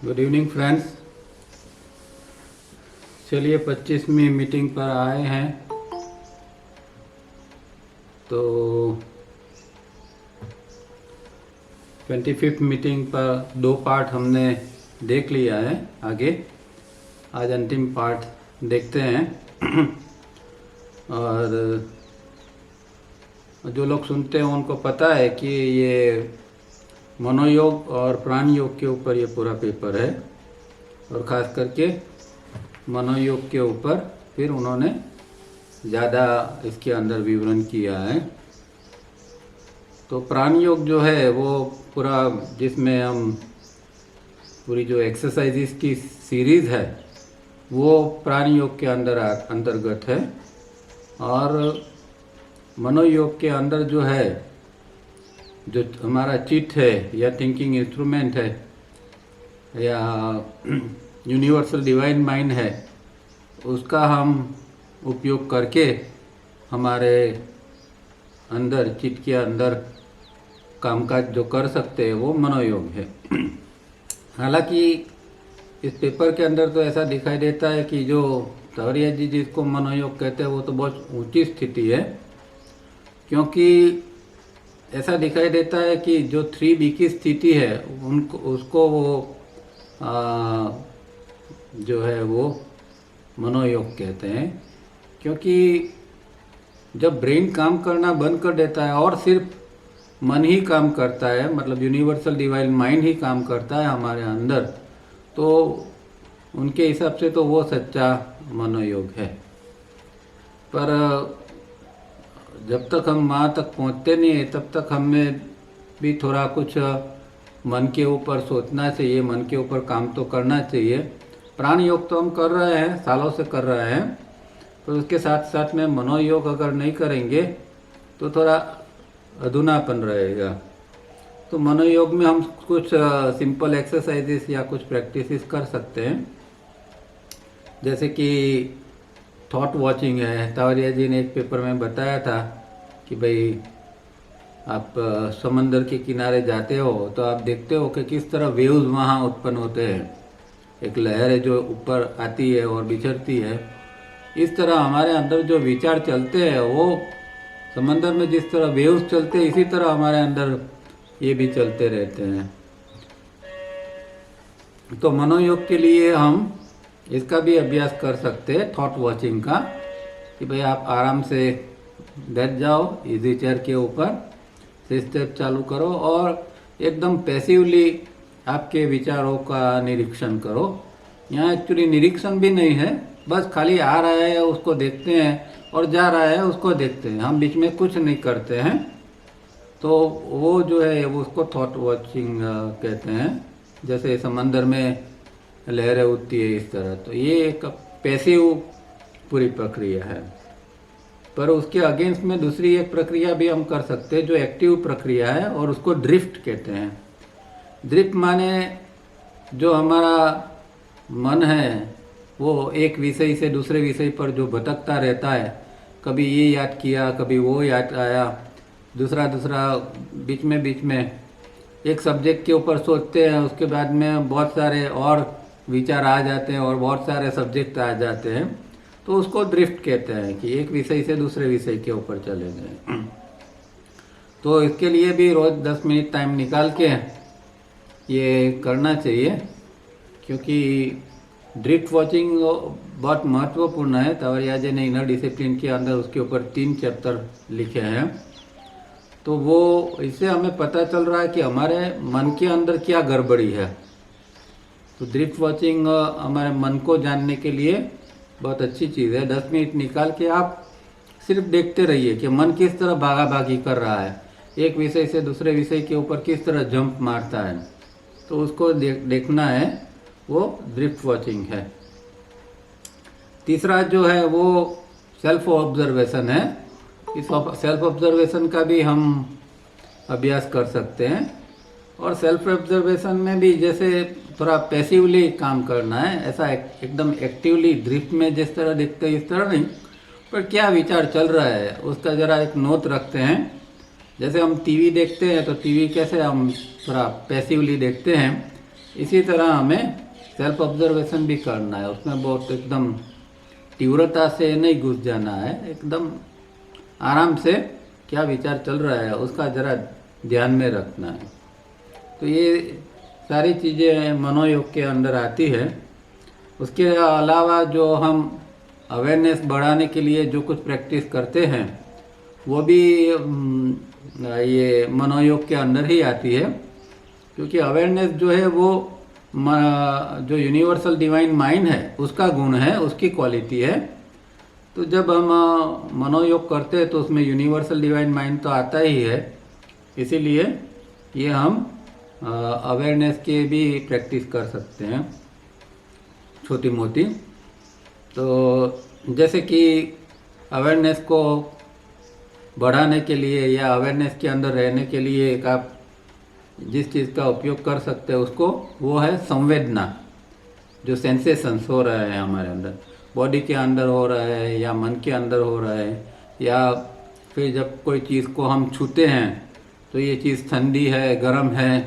Good evening friends. चलिए 25वीं meeting पर आए हैं। तो 25th मीटिंग पर 2 पार्ट हमने देख लिया है। आगे आज अंतिम पार्ट देखते हैं। और जो लोग सुनते हैं उनको पता है कि ये मनोयोग और प्राण योग के ऊपर ये पूरा पेपर है, और ख़ास करके मनोयोग के ऊपर फिर उन्होंने ज़्यादा इसके अंदर विवरण किया है। तो प्राण योग जो है वो पूरा, जिसमें हम पूरी जो एक्सरसाइजेस की सीरीज़ है वो प्राण योग के अंतर्गत है। और मनोयोग के अंदर जो है, जो हमारा चिट है या थिंकिंग इंस्ट्रूमेंट है या यूनिवर्सल डिवाइन माइंड है, उसका हम उपयोग करके हमारे अंदर, चिट के अंदर कामकाज जो कर सकते हैं वो मनोयोग है। हालांकि इस पेपर के अंदर तो ऐसा दिखाई देता है कि जो तवरिया जी जिसको मनोयोग कहते हैं वो तो बहुत ऊंची स्थिति है, क्योंकि ऐसा दिखाई देता है कि जो 3B की स्थिति है उनको, उसको वो जो है वो मनोयोग कहते हैं। क्योंकि जब ब्रेन काम करना बंद कर देता है और सिर्फ मन ही काम करता है, मतलब यूनिवर्सल डिवाइन माइंड ही काम करता है हमारे अंदर, तो उनके हिसाब से तो वो सच्चा मनोयोग है। पर जब तक हम वहाँ तक पहुँचते नहीं है तब तक हमें भी थोड़ा कुछ मन के ऊपर सोचना चाहिए, मन के ऊपर काम तो करना चाहिए। प्राण योग तो हम कर रहे हैं, सालों से कर रहे हैं, पर उसके साथ साथ में मनोयोग अगर नहीं करेंगे तो थोड़ा अधूरापन रहेगा। तो मनोयोग में हम कुछ सिंपल एक्सरसाइजेस या कुछ प्रैक्टिसेस कर सकते हैं, जैसे कि थॉट वॉचिंग है। तावरिया जी ने एक पेपर में बताया था कि भाई आप समंदर के किनारे जाते हो तो आप देखते हो कि किस तरह वेव्स वहाँ उत्पन्न होते हैं। एक लहर है जो ऊपर आती है और बिछड़ती है। इस तरह हमारे अंदर जो विचार चलते हैं वो समंदर में जिस तरह वेव्स चलते हैं, इसी तरह हमारे अंदर ये भी चलते रहते हैं। तो मनोयोग के लिए हम इसका भी अभ्यास कर सकते हैं, थॉट वॉचिंग का, कि भाई आप आराम से बैठ जाओ इजी चेयर के ऊपर, 6 स्टेप चालू करो और एकदम पैसिवली आपके विचारों का निरीक्षण करो। यहाँ एक्चुअली निरीक्षण भी नहीं है, बस खाली आ रहा है उसको देखते हैं और जा रहा है उसको देखते हैं, हम बीच में कुछ नहीं करते हैं। तो वो जो है वो उसको थॉट वॉचिंग कहते हैं। जैसे समंदर में लहरें उठती है इस तरह, तो ये एक पैसिव पूरी प्रक्रिया है। पर उसके अगेंस्ट में दूसरी एक प्रक्रिया भी हम कर सकते हैं जो एक्टिव प्रक्रिया है, और उसको ड्रिफ्ट कहते हैं। ड्रिफ्ट माने जो हमारा मन है वो एक विषय से दूसरे विषय पर जो भटकता रहता है, कभी ये याद किया कभी वो याद आया, दूसरा बीच में एक सब्जेक्ट के ऊपर सोचते हैं, उसके बाद में बहुत सारे और विचार आ जाते हैं और बहुत सारे सब्जेक्ट आ जाते हैं, तो उसको ड्रिफ्ट कहते हैं कि एक विषय से दूसरे विषय के ऊपर चले गए। तो इसके लिए भी रोज़ 10 मिनट टाइम निकाल के ये करना चाहिए, क्योंकि ड्रिफ्ट वॉचिंग बहुत महत्वपूर्ण है। तावरिया जी ने इनर डिसिप्लिन के अंदर उसके ऊपर 3 चैप्टर लिखे हैं। तो वो इससे हमें पता चल रहा है कि हमारे मन के अंदर क्या गड़बड़ी है। तो ड्रिफ्ट वॉचिंग हमारे मन को जानने के लिए बहुत अच्छी चीज़ है। 10 मिनट निकाल के आप सिर्फ देखते रहिए कि मन किस तरह भागा भागी कर रहा है, एक विषय से दूसरे विषय के ऊपर किस तरह जंप मारता है, तो उसको देखना है, वो ड्रिफ्ट वॉचिंग है। तीसरा जो है वो सेल्फ ऑब्जर्वेशन है। इस सेल्फ ऑब्जर्वेशन का भी हम अभ्यास कर सकते हैं, और सेल्फ ऑब्जर्वेशन में भी जैसे थोड़ा पैसिवली काम करना है, ऐसा एकदम एक्टिवली ड्रिफ्ट में जिस तरह दिखते हैं इस तरह नहीं, पर क्या विचार चल रहा है उसका ज़रा एक नोट रखते हैं। जैसे हम टीवी देखते हैं तो टीवी कैसे हम थोड़ा पैसिवली देखते हैं, इसी तरह हमें सेल्फ ऑब्जर्वेशन भी करना है। उसमें बहुत एकदम तीव्रता से नहीं घुस जाना है, एकदम आराम से क्या विचार चल रहा है उसका ज़रा ध्यान में रखना है। तो ये सारी चीज़ें मनोयोग के अंदर आती है। उसके अलावा जो हम अवेयरनेस बढ़ाने के लिए जो कुछ प्रैक्टिस करते हैं वो भी ये मनोयोग के अंदर ही आती है, क्योंकि अवेयरनेस जो है वो जो यूनिवर्सल डिवाइन माइंड है उसका गुण है, उसकी क्वालिटी है। तो जब हम मनोयोग करते हैं तो उसमें यूनिवर्सल डिवाइन माइंड तो आता ही है, इसीलिए ये हम अवेयरनेस के भी प्रैक्टिस कर सकते हैं छोटी मोटी। तो जैसे कि अवेयरनेस को बढ़ाने के लिए या अवेयरनेस के अंदर रहने के लिए एक आप जिस चीज़ का उपयोग कर सकते हैं उसको, वो है संवेदना। जो सेंसेशंस हो रहा है हमारे अंदर, बॉडी के अंदर हो रहा है या मन के अंदर हो रहा है, या फिर जब कोई चीज़ को हम छूते हैं तो ये चीज़ ठंडी है, गर्म है,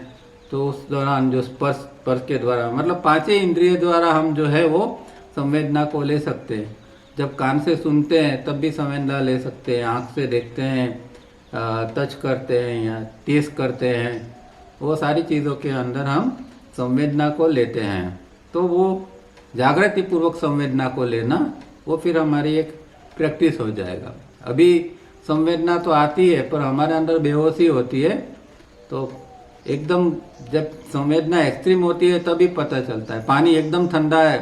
तो उस दौरान जो स्पर्श के द्वारा, मतलब पांचों इंद्रिय द्वारा हम जो है वो संवेदना को ले सकते हैं। जब कान से सुनते हैं तब भी संवेदना ले सकते हैं, आँख से देखते हैं, टच करते हैं या टेस्ट करते हैं, वो सारी चीज़ों के अंदर हम संवेदना को लेते हैं। तो वो जागृति पूर्वक संवेदना को लेना, वो फिर हमारी एक प्रैक्टिस हो जाएगा। अभी संवेदना तो आती है पर हमारे अंदर बेहोशी होती है, तो एकदम जब संवेदना एक्सट्रीम होती है तभी पता चलता है। पानी एकदम ठंडा है,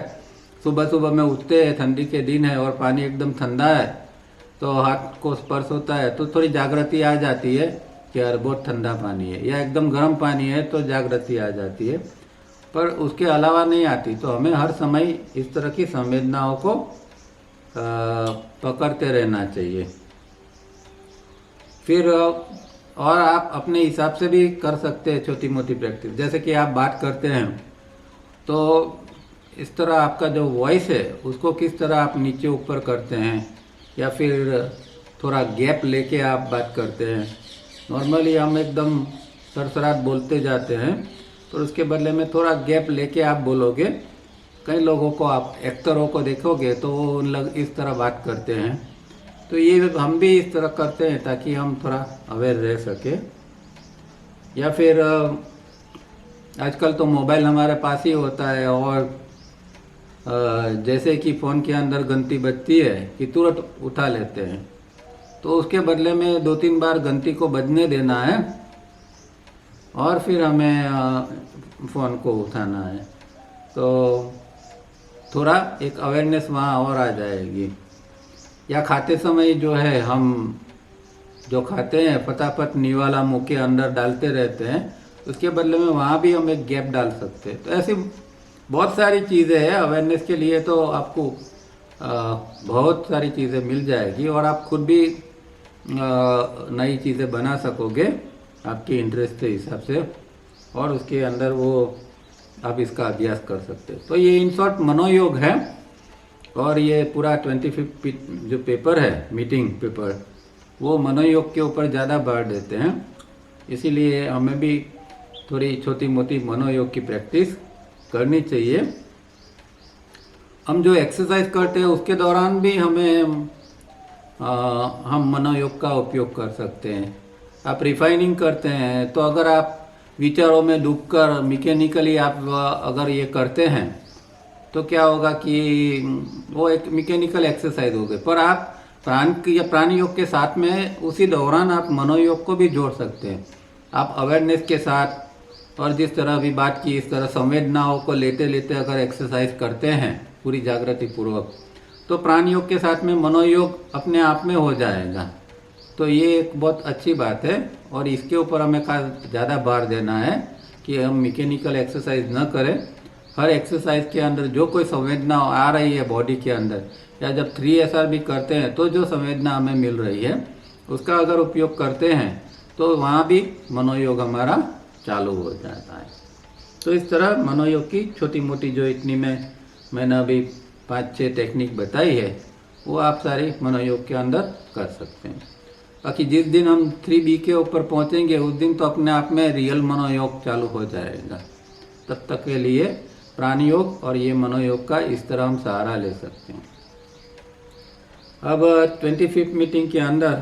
सुबह सुबह में उठते हैं, ठंडी के दिन है और पानी एकदम ठंडा है, तो हाथ को स्पर्श होता है तो थोड़ी जागृति आ जाती है कि यार बहुत ठंडा पानी है, या एकदम गर्म पानी है तो जागृति आ जाती है, पर उसके अलावा नहीं आती। तो हमें हर समय इस तरह की संवेदनाओं को पकड़ते रहना चाहिए। फिर और आप अपने हिसाब से भी कर सकते हैं छोटी मोटी प्रैक्टिस। जैसे कि आप बात करते हैं तो इस तरह आपका जो वॉइस है उसको किस तरह आप नीचे ऊपर करते हैं, या फिर थोड़ा गैप लेके आप बात करते हैं। नॉर्मली हम एकदम सरसराट बोलते जाते हैं, पर उसके बदले में थोड़ा गैप लेके आप बोलोगे। कई लोगों को, आप एक्टरों को देखोगे तो वो उन लोग इस तरह बात करते हैं, तो ये हम भी इस तरह करते हैं ताकि हम थोड़ा अवेयर रह सके। या फिर आजकल तो मोबाइल हमारे पास ही होता है, और जैसे कि फ़ोन के अंदर घंटी बजती है कि तुरंत उठा लेते हैं, तो उसके बदले में 2-3 बार घंटी को बजने देना है और फिर हमें फ़ोन को उठाना है, तो थोड़ा एक अवेयरनेस वहाँ और आ जाएगी। या खाते समय जो है, हम जो खाते हैं फटाफट निवाला मुँह के अंदर डालते रहते हैं, उसके बदले में वहाँ भी हम एक गैप डाल सकते हैं। तो ऐसी बहुत सारी चीज़ें हैं अवेयरनेस के लिए, तो आपको बहुत सारी चीज़ें मिल जाएगी और आप खुद भी नई चीज़ें बना सकोगे आपके इंटरेस्ट के हिसाब से, और उसके अंदर वो आप इसका अभ्यास कर सकते हो। तो ये इन शॉर्ट मनोयोग है, और ये पूरा 25 जो पेपर है, मीटिंग पेपर, वो मनोयोग के ऊपर ज़्यादा भार देते हैं। इसीलिए हमें भी थोड़ी छोटी मोटी मनोयोग की प्रैक्टिस करनी चाहिए। हम जो एक्सरसाइज करते हैं उसके दौरान भी हम मनोयोग का उपयोग कर सकते हैं। आप रिफाइनिंग करते हैं तो अगर आप विचारों में डूबकर मैकेनिकली आप अगर ये करते हैं तो क्या होगा कि वो एक मैकेनिकल एक्सरसाइज हो गई, पर आप प्राण योग के साथ में उसी दौरान आप मनोयोग को भी जोड़ सकते हैं। आप अवेयरनेस के साथ, और जिस तरह अभी बात की इस तरह संवेदनाओं को लेते लेते अगर एक्सरसाइज करते हैं पूरी जागृति पूर्वक, तो प्राण योग के साथ में मनोयोग अपने आप में हो जाएगा। तो ये एक बहुत अच्छी बात है, और इसके ऊपर हमें ज़्यादा भार देना है कि हम मैकेनिकल एक्सरसाइज न करें। हर एक्सरसाइज के अंदर जो कोई संवेदना आ रही है बॉडी के अंदर, या जब 3SR भी करते हैं तो जो संवेदना हमें मिल रही है उसका अगर उपयोग करते हैं तो वहाँ भी मनोयोग हमारा चालू हो जाता है। तो इस तरह मनोयोग की छोटी मोटी जो इतनी मैंने अभी 5-6 टेक्निक बताई है, वो आप सारी मनोयोग के अंदर कर सकते हैं। बाकी जिस दिन हम 3B के ऊपर पहुँचेंगे उस दिन तो अपने आप में रियल मनोयोग चालू हो जाएगा। तब तक के लिए प्राणयोग और ये मनोयोग का इस तरह हम सहारा ले सकते हैं। अब 25th मीटिंग के अंदर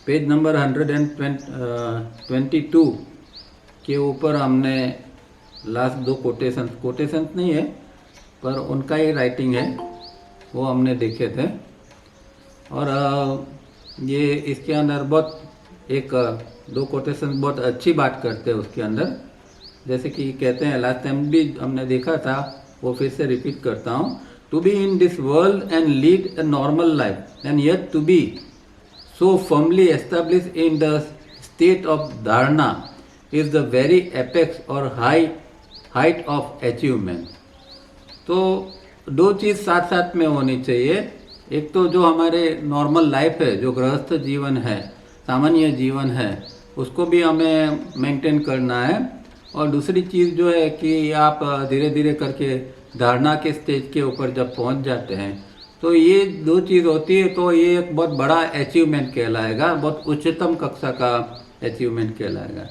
पेज नंबर 122 के ऊपर हमने लास्ट 2 कोटेशंस नहीं है पर उनका ही राइटिंग है, वो हमने देखे थे। और ये इसके अंदर बहुत 2 कोटेशन बहुत अच्छी बात करते हैं उसके अंदर। जैसे कि कहते हैं, लास्ट टाइम भी हमने देखा था, वो फिर से रिपीट करता हूँ, to be in this world and lead a normal life and yet to be so firmly establish in the state of dharana is the very apex or height of achievement. तो 2 चीज़ साथ साथ में होनी चाहिए। एक तो जो हमारे नॉर्मल लाइफ है, जो गृहस्थ जीवन है, सामान्य जीवन है, उसको भी हमें मेंटेन करना है। और दूसरी चीज़ जो है कि आप धीरे धीरे करके धारणा के स्टेज के ऊपर जब पहुंच जाते हैं तो ये 2 चीज़ होती है, तो ये एक बहुत बड़ा अचीवमेंट कहलाएगा, बहुत उच्चतम कक्षा का अचीवमेंट कहलाएगा।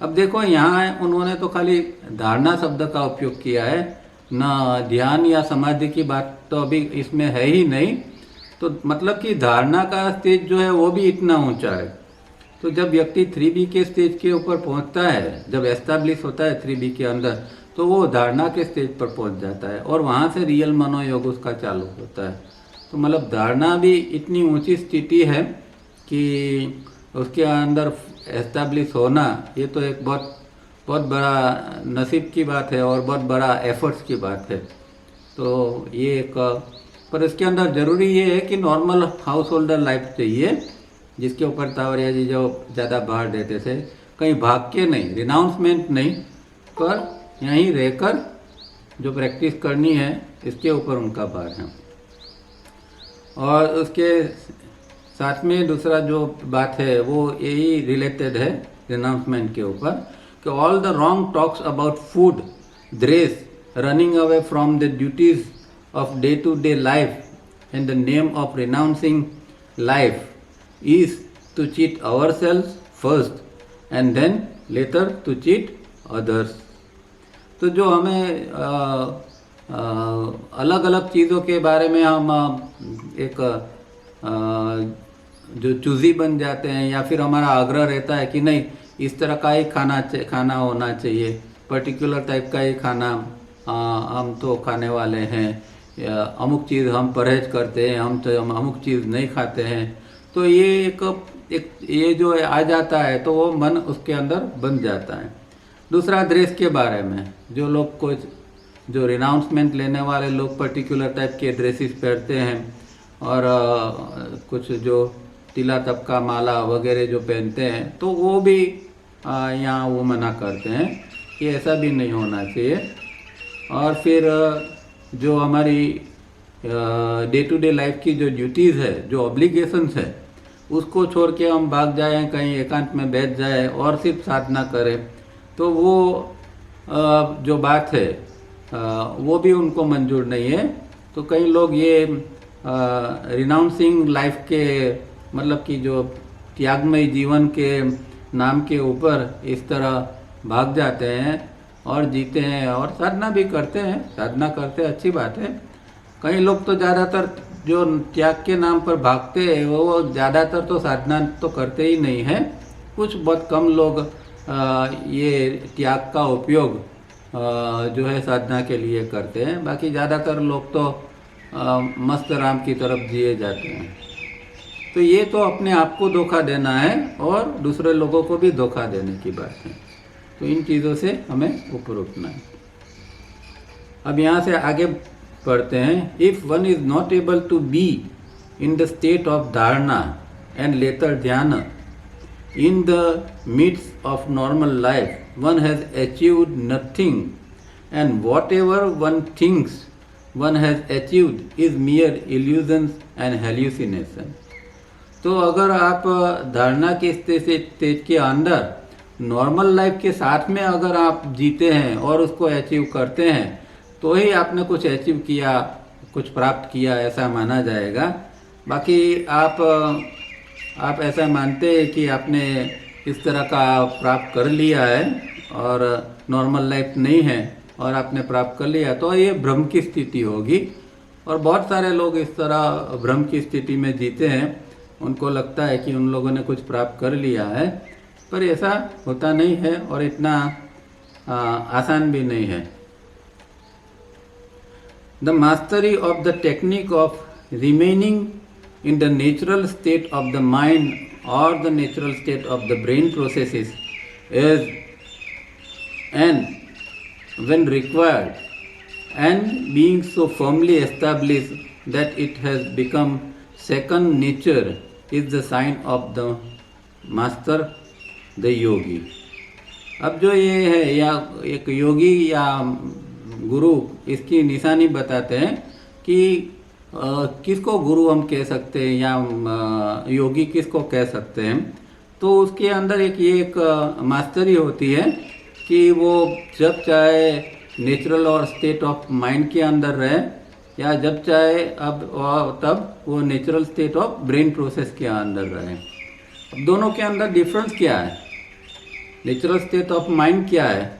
अब देखो यहाँ उन्होंने तो खाली धारणा शब्द का उपयोग किया है, ना ध्यान या समाधि की बात तो अभी इसमें है ही नहीं। तो मतलब कि धारणा का स्टेज जो है वो भी इतना ऊंचा है। तो जब व्यक्ति 3B के स्टेज के ऊपर पहुंचता है, जब एस्टैब्लिश होता है 3B के अंदर, तो वो धारणा के स्टेज पर पहुंच जाता है और वहाँ से रियल मनोयोग उसका चालू होता है। तो मतलब धारणा भी इतनी ऊंची स्थिति है कि उसके अंदर एस्टैब्लिश होना, ये तो एक बहुत बड़ा नसीब की बात है और बहुत बड़ा एफर्ट्स की बात है। तो ये एक, पर इसके अंदर ज़रूरी ये है कि नॉर्मल हाउस होल्डर लाइफ चाहिए, जिसके ऊपर तावरिया जी जो ज़्यादा भार देते थे, कहीं भाग के नहीं, रिनाउंसमेंट नहीं, पर यहीं रहकर जो प्रैक्टिस करनी है इसके ऊपर उनका भार है। और उसके साथ में दूसरा जो बात है वो यही रिलेटेड है रिनाउंसमेंट के ऊपर, कि all the wrong talks about food, dress, running away from the duties of day-to-day life in the name of renouncing life is to cheat ourselves first and then later to cheat others। तो जो हमें अलग अलग चीज़ों के बारे में हम एक जो चूजी बन जाते हैं, या फिर हमारा आग्रह रहता है कि नहीं इस तरह का ही खाना होना चाहिए, पर्टिकुलर टाइप का ही खाना हम तो खाने वाले हैं, या अमुक चीज़ हम परहेज करते हैं, हम अमुक चीज़ नहीं खाते हैं। तो ये एक ये जो आ जाता है तो वो मन उसके अंदर बन जाता है। दूसरा ड्रेस के बारे में, जो लोग कुछ जो रिनाउंसमेंट लेने वाले लोग पर्टिकुलर टाइप के ड्रेसेस पहनते हैं और कुछ जो तिला तबका माला वगैरह जो पहनते हैं, तो वो भी यहाँ वो मना करते हैं कि ऐसा भी नहीं होना चाहिए। और फिर जो हमारी डे टू डे लाइफ की जो ड्यूटीज़ है, जो ऑब्लिगेशंस है, उसको छोड़ के हम भाग जाएं, कहीं एकांत में बैठ जाए और सिर्फ साधना करें, तो वो जो बात है वो भी उनको मंजूर नहीं है। तो कई लोग ये रिनाउंसिंग लाइफ के मतलब कि जो त्यागमय जीवन के नाम के ऊपर इस तरह भाग जाते हैं और जीते हैं और साधना भी करते हैं, साधना करते हैं, अच्छी बात है। कई लोग तो ज़्यादातर जो त्याग के नाम पर भागते हैं वो ज़्यादातर तो साधना तो करते ही नहीं हैं। कुछ बहुत कम लोग ये त्याग का उपयोग जो है साधना के लिए करते हैं, बाकी ज़्यादातर लोग तो मस्त राम की तरफ जिए जाते हैं। तो ये तो अपने आप को धोखा देना है और दूसरे लोगों को भी धोखा देने की बात है। तो इन चीज़ों से हमें ऊपर उठना है। अब यहाँ से आगे पढ़ते हैं। If one is not able to be in the state of dharana and later dhyana in the midst of normal life, one has achieved nothing and whatever one thinks one has achieved is mere illusions and hallucination. तो अगर आप धारणा के stage के अंदर normal life के साथ में अगर आप जीते हैं और उसको अचीव करते हैं तो ही आपने कुछ अचीव किया, कुछ प्राप्त किया, ऐसा माना जाएगा। बाकी आप ऐसा मानते हैं कि आपने इस तरह का प्राप्त कर लिया है और नॉर्मल लाइफ नहीं है और आपने प्राप्त कर लिया, तो ये भ्रम की स्थिति होगी। और बहुत सारे लोग इस तरह भ्रम की स्थिति में जीते हैं, उनको लगता है कि उन लोगों ने कुछ प्राप्त कर लिया है, पर ऐसा होता नहीं है और इतना आसान भी नहीं है। The mastery of the technique of remaining in the natural state of the mind or the natural state of the brain processes is and when required and being so firmly established that it has become second nature is the sign of the master, the yogi. अब जो ये है या एक योगी या गुरु इसकी निशानी बताते हैं कि किसको गुरु हम कह सकते हैं या योगी किसको कह सकते हैं। तो उसके अंदर एक मास्टरी होती है कि वो जब चाहे नेचुरल और स्टेट ऑफ माइंड के अंदर रहे या जब चाहे तब वो natural state of brain process के अंदर रहे। अब दोनों के अंदर डिफरेंस क्या है? नेचुरल स्टेट ऑफ माइंड क्या है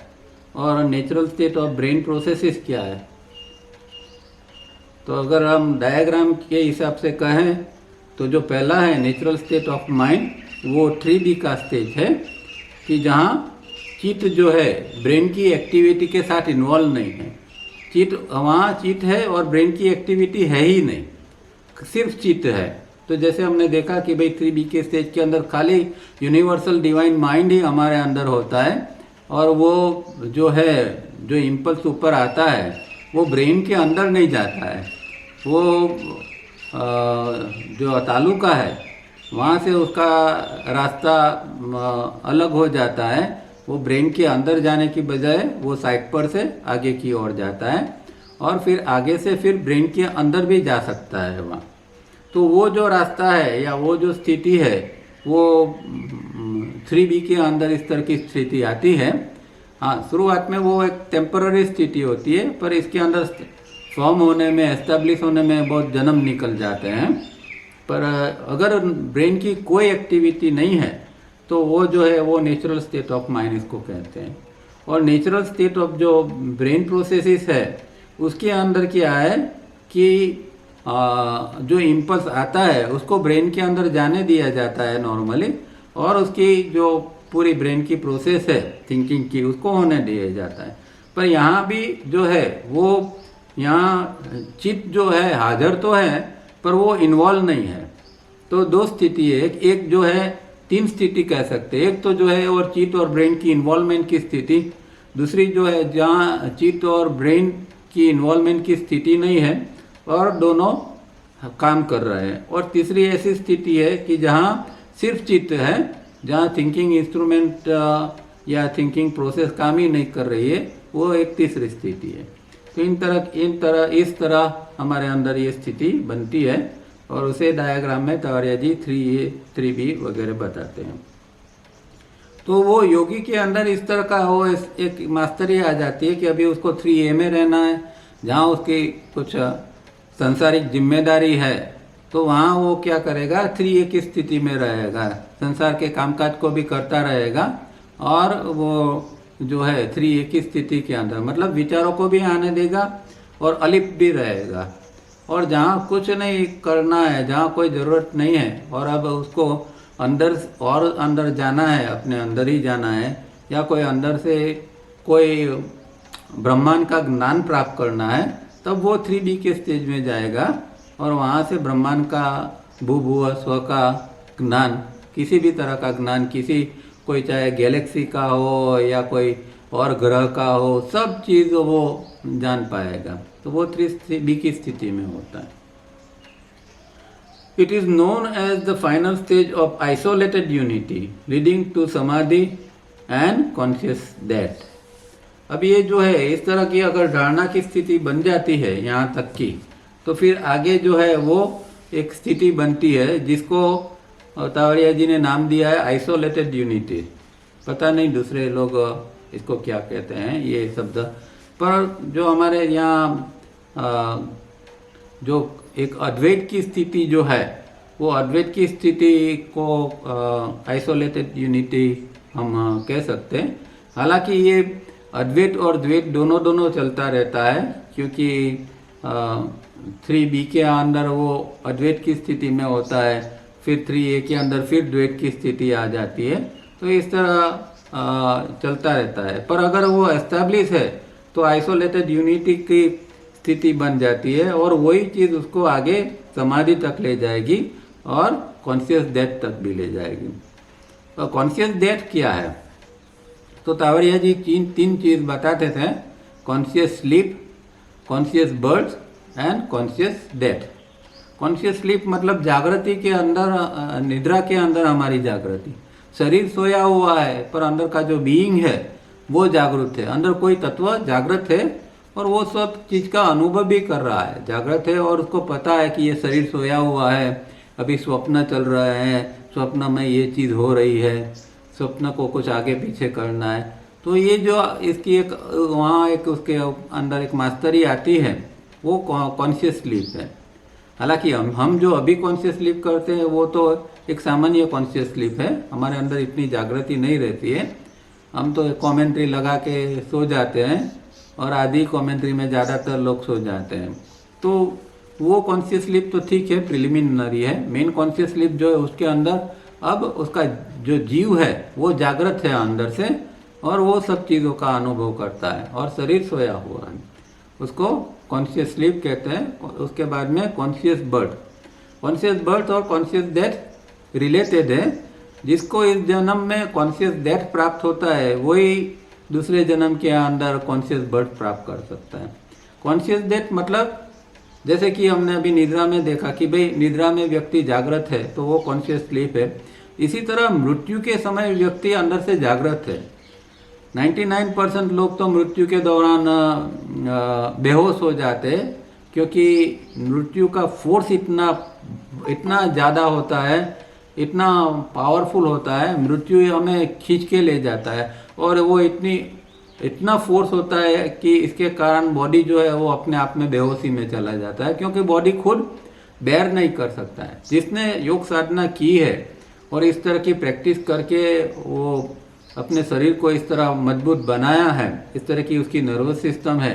और natural state of brain processes क्या है? तो अगर हम डायग्राम के हिसाब से कहें तो जो पहला है नेचुरल स्टेट ऑफ माइंड, वो 3D का स्टेज है कि जहाँ चित्त जो है ब्रेन की एक्टिविटी के साथ इन्वॉल्व नहीं है। चित्त वहाँ चित्त है और ब्रेन की एक्टिविटी है ही नहीं, सिर्फ चित्त है। तो जैसे हमने देखा कि भाई 3D के स्टेज के अंदर खाली यूनिवर्सल डिवाइन माइंड ही हमारे अंदर होता है और वो जो है जो इम्पल्स ऊपर आता है वो ब्रेन के अंदर नहीं जाता है, वो जो तालुका है वहाँ से उसका रास्ता अलग हो जाता है। वो ब्रेन के अंदर जाने की बजाय वो साइड पर से आगे की ओर जाता है और फिर आगे से फिर ब्रेन के अंदर भी जा सकता है वहाँ। तो वो जो रास्ता है या वो जो स्थिति है वो 3B के अंदर इस तरह की स्थिति आती है। हाँ, शुरुआत में वो एक टेम्पररी स्थिति होती है, पर इसके अंदर फॉर्म होने में, एस्टेब्लिश होने में बहुत जन्म निकल जाते हैं। पर अगर ब्रेन की कोई एक्टिविटी नहीं है तो वो जो है वो नेचुरल स्टेट ऑफ माइंड इसको कहते हैं। और नेचुरल स्टेट ऑफ जो ब्रेन प्रोसेसेस है उसके अंदर क्या है कि जो इम्पल्स आता है उसको ब्रेन के अंदर जाने दिया जाता है नॉर्मली, और उसकी जो पूरी ब्रेन की प्रोसेस है थिंकिंग की उसको होने दिया जाता है। पर यहाँ भी जो है वो यहाँ चित्त जो है हाजिर तो है पर वो इन्वॉल्व नहीं है। तो दो स्थिति है, एक जो है 3 स्थिति कह सकते हैं। एक तो जो है और चित्त और ब्रेन की इन्वॉल्वमेंट की स्थिति, दूसरी जो है जहाँ चित्त और ब्रेन की इन्वॉल्वमेंट की स्थिति नहीं है और दोनों काम कर रहे हैं, और तीसरी ऐसी स्थिति है कि जहाँ सिर्फ चित्त है, जहाँ थिंकिंग इंस्ट्रूमेंट या थिंकिंग प्रोसेस काम ही नहीं कर रही है, वो एक तीसरी स्थिति है। तो इस तरह हमारे अंदर ये स्थिति बनती है और उसे डायग्राम में तावरिया जी 3A 3B वगैरह बताते हैं। तो वो योगी के अंदर इस तरह का वो एक मास्टरी आ जाती है कि अभी उसको 3A में रहना है, जहाँ उसकी कुछ संसारिक जिम्मेदारी है, तो वहाँ वो क्या करेगा 3A की स्थिति में रहेगा, संसार के कामकाज को भी करता रहेगा और वो जो है 3A की स्थिति के अंदर मतलब विचारों को भी आने देगा और अलिप्त भी रहेगा। और जहाँ कुछ नहीं करना है, जहाँ कोई ज़रूरत नहीं है और अब उसको अंदर जाना है, अपने अंदर ही जाना है, या कोई अंदर से कोई ब्रह्मांड का ज्ञान प्राप्त करना है, तब वो 3B के स्टेज में जाएगा और वहाँ से ब्रह्मांड का भूभुव स्व का ज्ञान, किसी भी तरह का ज्ञान, कोई चाहे गैलेक्सी का हो या कोई और ग्रह का हो, सब चीज़ वो जान पाएगा। तो वो 3B की स्थिति में होता है। It is known as the final stage of isolated unity leading to samadhi and conscious death. अब ये जो है इस तरह की अगर धारणा की स्थिति बन जाती है यहाँ तक की, तो फिर आगे जो है वो एक स्थिति बनती है जिसको तावरिया जी ने नाम दिया है आइसोलेटेड यूनिटी। पता नहीं दूसरे लोग इसको क्या कहते हैं ये शब्द, पर जो हमारे यहाँ जो एक अद्वैत की स्थिति जो है, वो अद्वैत की स्थिति को आइसोलेटेड यूनिटी हम कह सकते हैं हालांकि ये अद्वैत और द्वैत दोनों चलता रहता है, क्योंकि 3B के अंदर वो अद्वैत की स्थिति में होता है, फिर 3A के अंदर फिर द्वैत की स्थिति आ जाती है। तो इस तरह चलता रहता है। पर अगर वो एस्टैब्लिश है तो आइसोलेटेड यूनिटी की स्थिति बन जाती है, और वही चीज़ उसको आगे समाधि तक ले जाएगी और कॉन्शियस डेथ तक भी ले जाएगी। तो कॉन्शियस डेथ क्या है? तो तावड़िया जी तीन चीज़ बताते थे, conscious sleep, conscious birth and conscious death. Conscious sleep मतलब जागृति के अंदर, निद्रा के अंदर हमारी जागृति, शरीर सोया हुआ है पर अंदर का जो बीइंग है वो जागृत है, अंदर कोई तत्व जागृत है और वो सब चीज़ का अनुभव भी कर रहा है, जागृत है और उसको पता है कि ये शरीर सोया हुआ है, अभी स्वप्न चल रहा है, स्वप्न में ये चीज़ हो रही है, स्वप्न को कुछ आगे पीछे करना है। तो ये जो इसकी एक वहाँ एक उसके अंदर एक मास्टरी आती है, वो कॉन्शियस स्लीप है। हालांकि हम जो अभी कॉन्शियस स्लीप करते हैं वो तो एक सामान्य कॉन्शियस स्लीप है, हमारे अंदर इतनी जागृति नहीं रहती है, हम तो कमेंट्री लगा के सो जाते हैं और आधी कमेंट्री में ज़्यादातर लोग सो जाते हैं। तो वो कॉन्शियस स्लीप तो ठीक है, प्रिलिमिनरी है। मेन कॉन्शियस स्लीप जो है उसके अंदर अब उसका जो जीव है वो जागृत है अंदर से और वो सब चीज़ों का अनुभव करता है और शरीर सोया हुआ है, उसको कॉन्शियस स्लीप कहते हैं। उसके बाद में कॉन्शियस बर्थ और कॉन्शियस डेथ रिलेटेड है। जिसको इस जन्म में कॉन्शियस डेथ प्राप्त होता है वही दूसरे जन्म के अंदर कॉन्शियस बर्थ प्राप्त कर सकता है। कॉन्शियस डेथ मतलब जैसे कि हमने अभी निद्रा में देखा कि भाई निद्रा में व्यक्ति जागृत है तो वो कॉन्शियस स्लीप है। इसी तरह मृत्यु के समय व्यक्ति अंदर से जागृत है। 99% लोग तो मृत्यु के दौरान बेहोश हो जाते हैं, क्योंकि मृत्यु का फोर्स इतना ज़्यादा होता है, इतना पावरफुल होता है, मृत्यु हमें खींच के ले जाता है और वो इतना फोर्स होता है कि इसके कारण बॉडी जो है वो अपने आप में बेहोशी में चला जाता है, क्योंकि बॉडी खुद बेयर नहीं कर सकता है। जिसने योग साधना की है और इस तरह की प्रैक्टिस करके वो अपने शरीर को इस तरह मजबूत बनाया है, इस तरह की उसकी नर्वस सिस्टम है,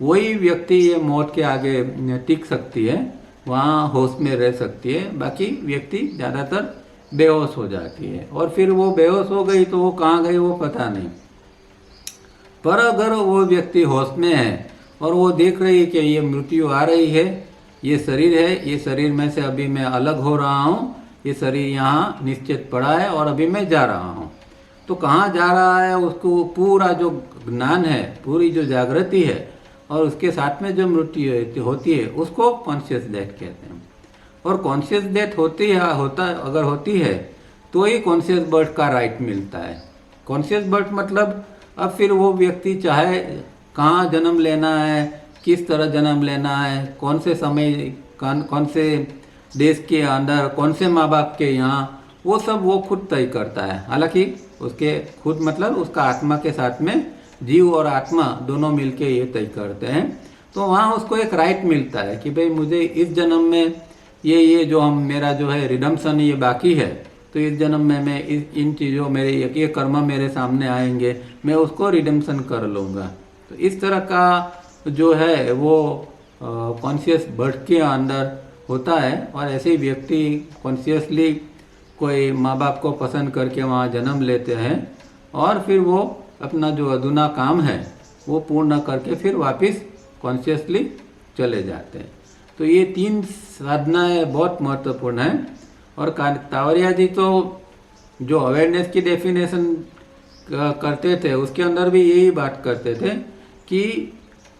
वही व्यक्ति ये मौत के आगे टिक सकती है, वहाँ होश में रह सकती है। बाकी व्यक्ति ज़्यादातर बेहोश हो जाती है और फिर वो बेहोश हो गई तो वो कहाँ गई वो पता नहीं। पर अगर वो व्यक्ति होश में है और वो देख रही है कि ये मृत्यु आ रही है, ये शरीर है, ये शरीर में से अभी मैं अलग हो रहा हूँ, ये शरीर यहाँ निश्चित पड़ा है और अभी मैं जा रहा हूँ, तो कहाँ जा रहा है उसको पूरा जो ज्ञान है, पूरी जो जागृति है और उसके साथ में जो मृत्यु होती है उसको कॉन्शियस डेथ कहते हैं। और कॉन्शियस डेथ अगर होती है तो ही कॉन्शियस बर्थ का राइट मिलता है। कॉन्शियस बर्थ मतलब अब फिर वो व्यक्ति चाहे कहाँ जन्म लेना है, किस तरह जन्म लेना है, कौन से समय, कौन से देश के अंदर, कौन से माँ बाप के यहाँ, वो सब वो खुद तय करता है। हालांकि उसके खुद मतलब उसका आत्मा के साथ में जीव और आत्मा दोनों मिलके ये तय करते हैं। तो वहाँ उसको एक राइट मिलता है कि भाई मुझे इस जन्म में ये जो मेरा जो है रिडम्पशन ये बाकी है, तो इस जन्म में मैं इन चीज़ों मेरे ये कर्म मेरे सामने आएंगे, मैं उसको रिडम्पशन कर लूँगा। तो इस तरह का जो है वो कॉन्शियस बर्थ के अंदर होता है। और ऐसे ही व्यक्ति कॉन्शियसली कोई माँ बाप को पसंद करके वहाँ जन्म लेते हैं और फिर वो अपना जो अधूरा काम है वो पूर्ण करके फिर वापस कॉन्शियसली चले जाते हैं। तो ये 3 साधनाएं बहुत महत्वपूर्ण हैं। और तावड़िया जी तो जो अवेयरनेस की डेफिनेशन करते थे उसके अंदर भी यही बात करते थे कि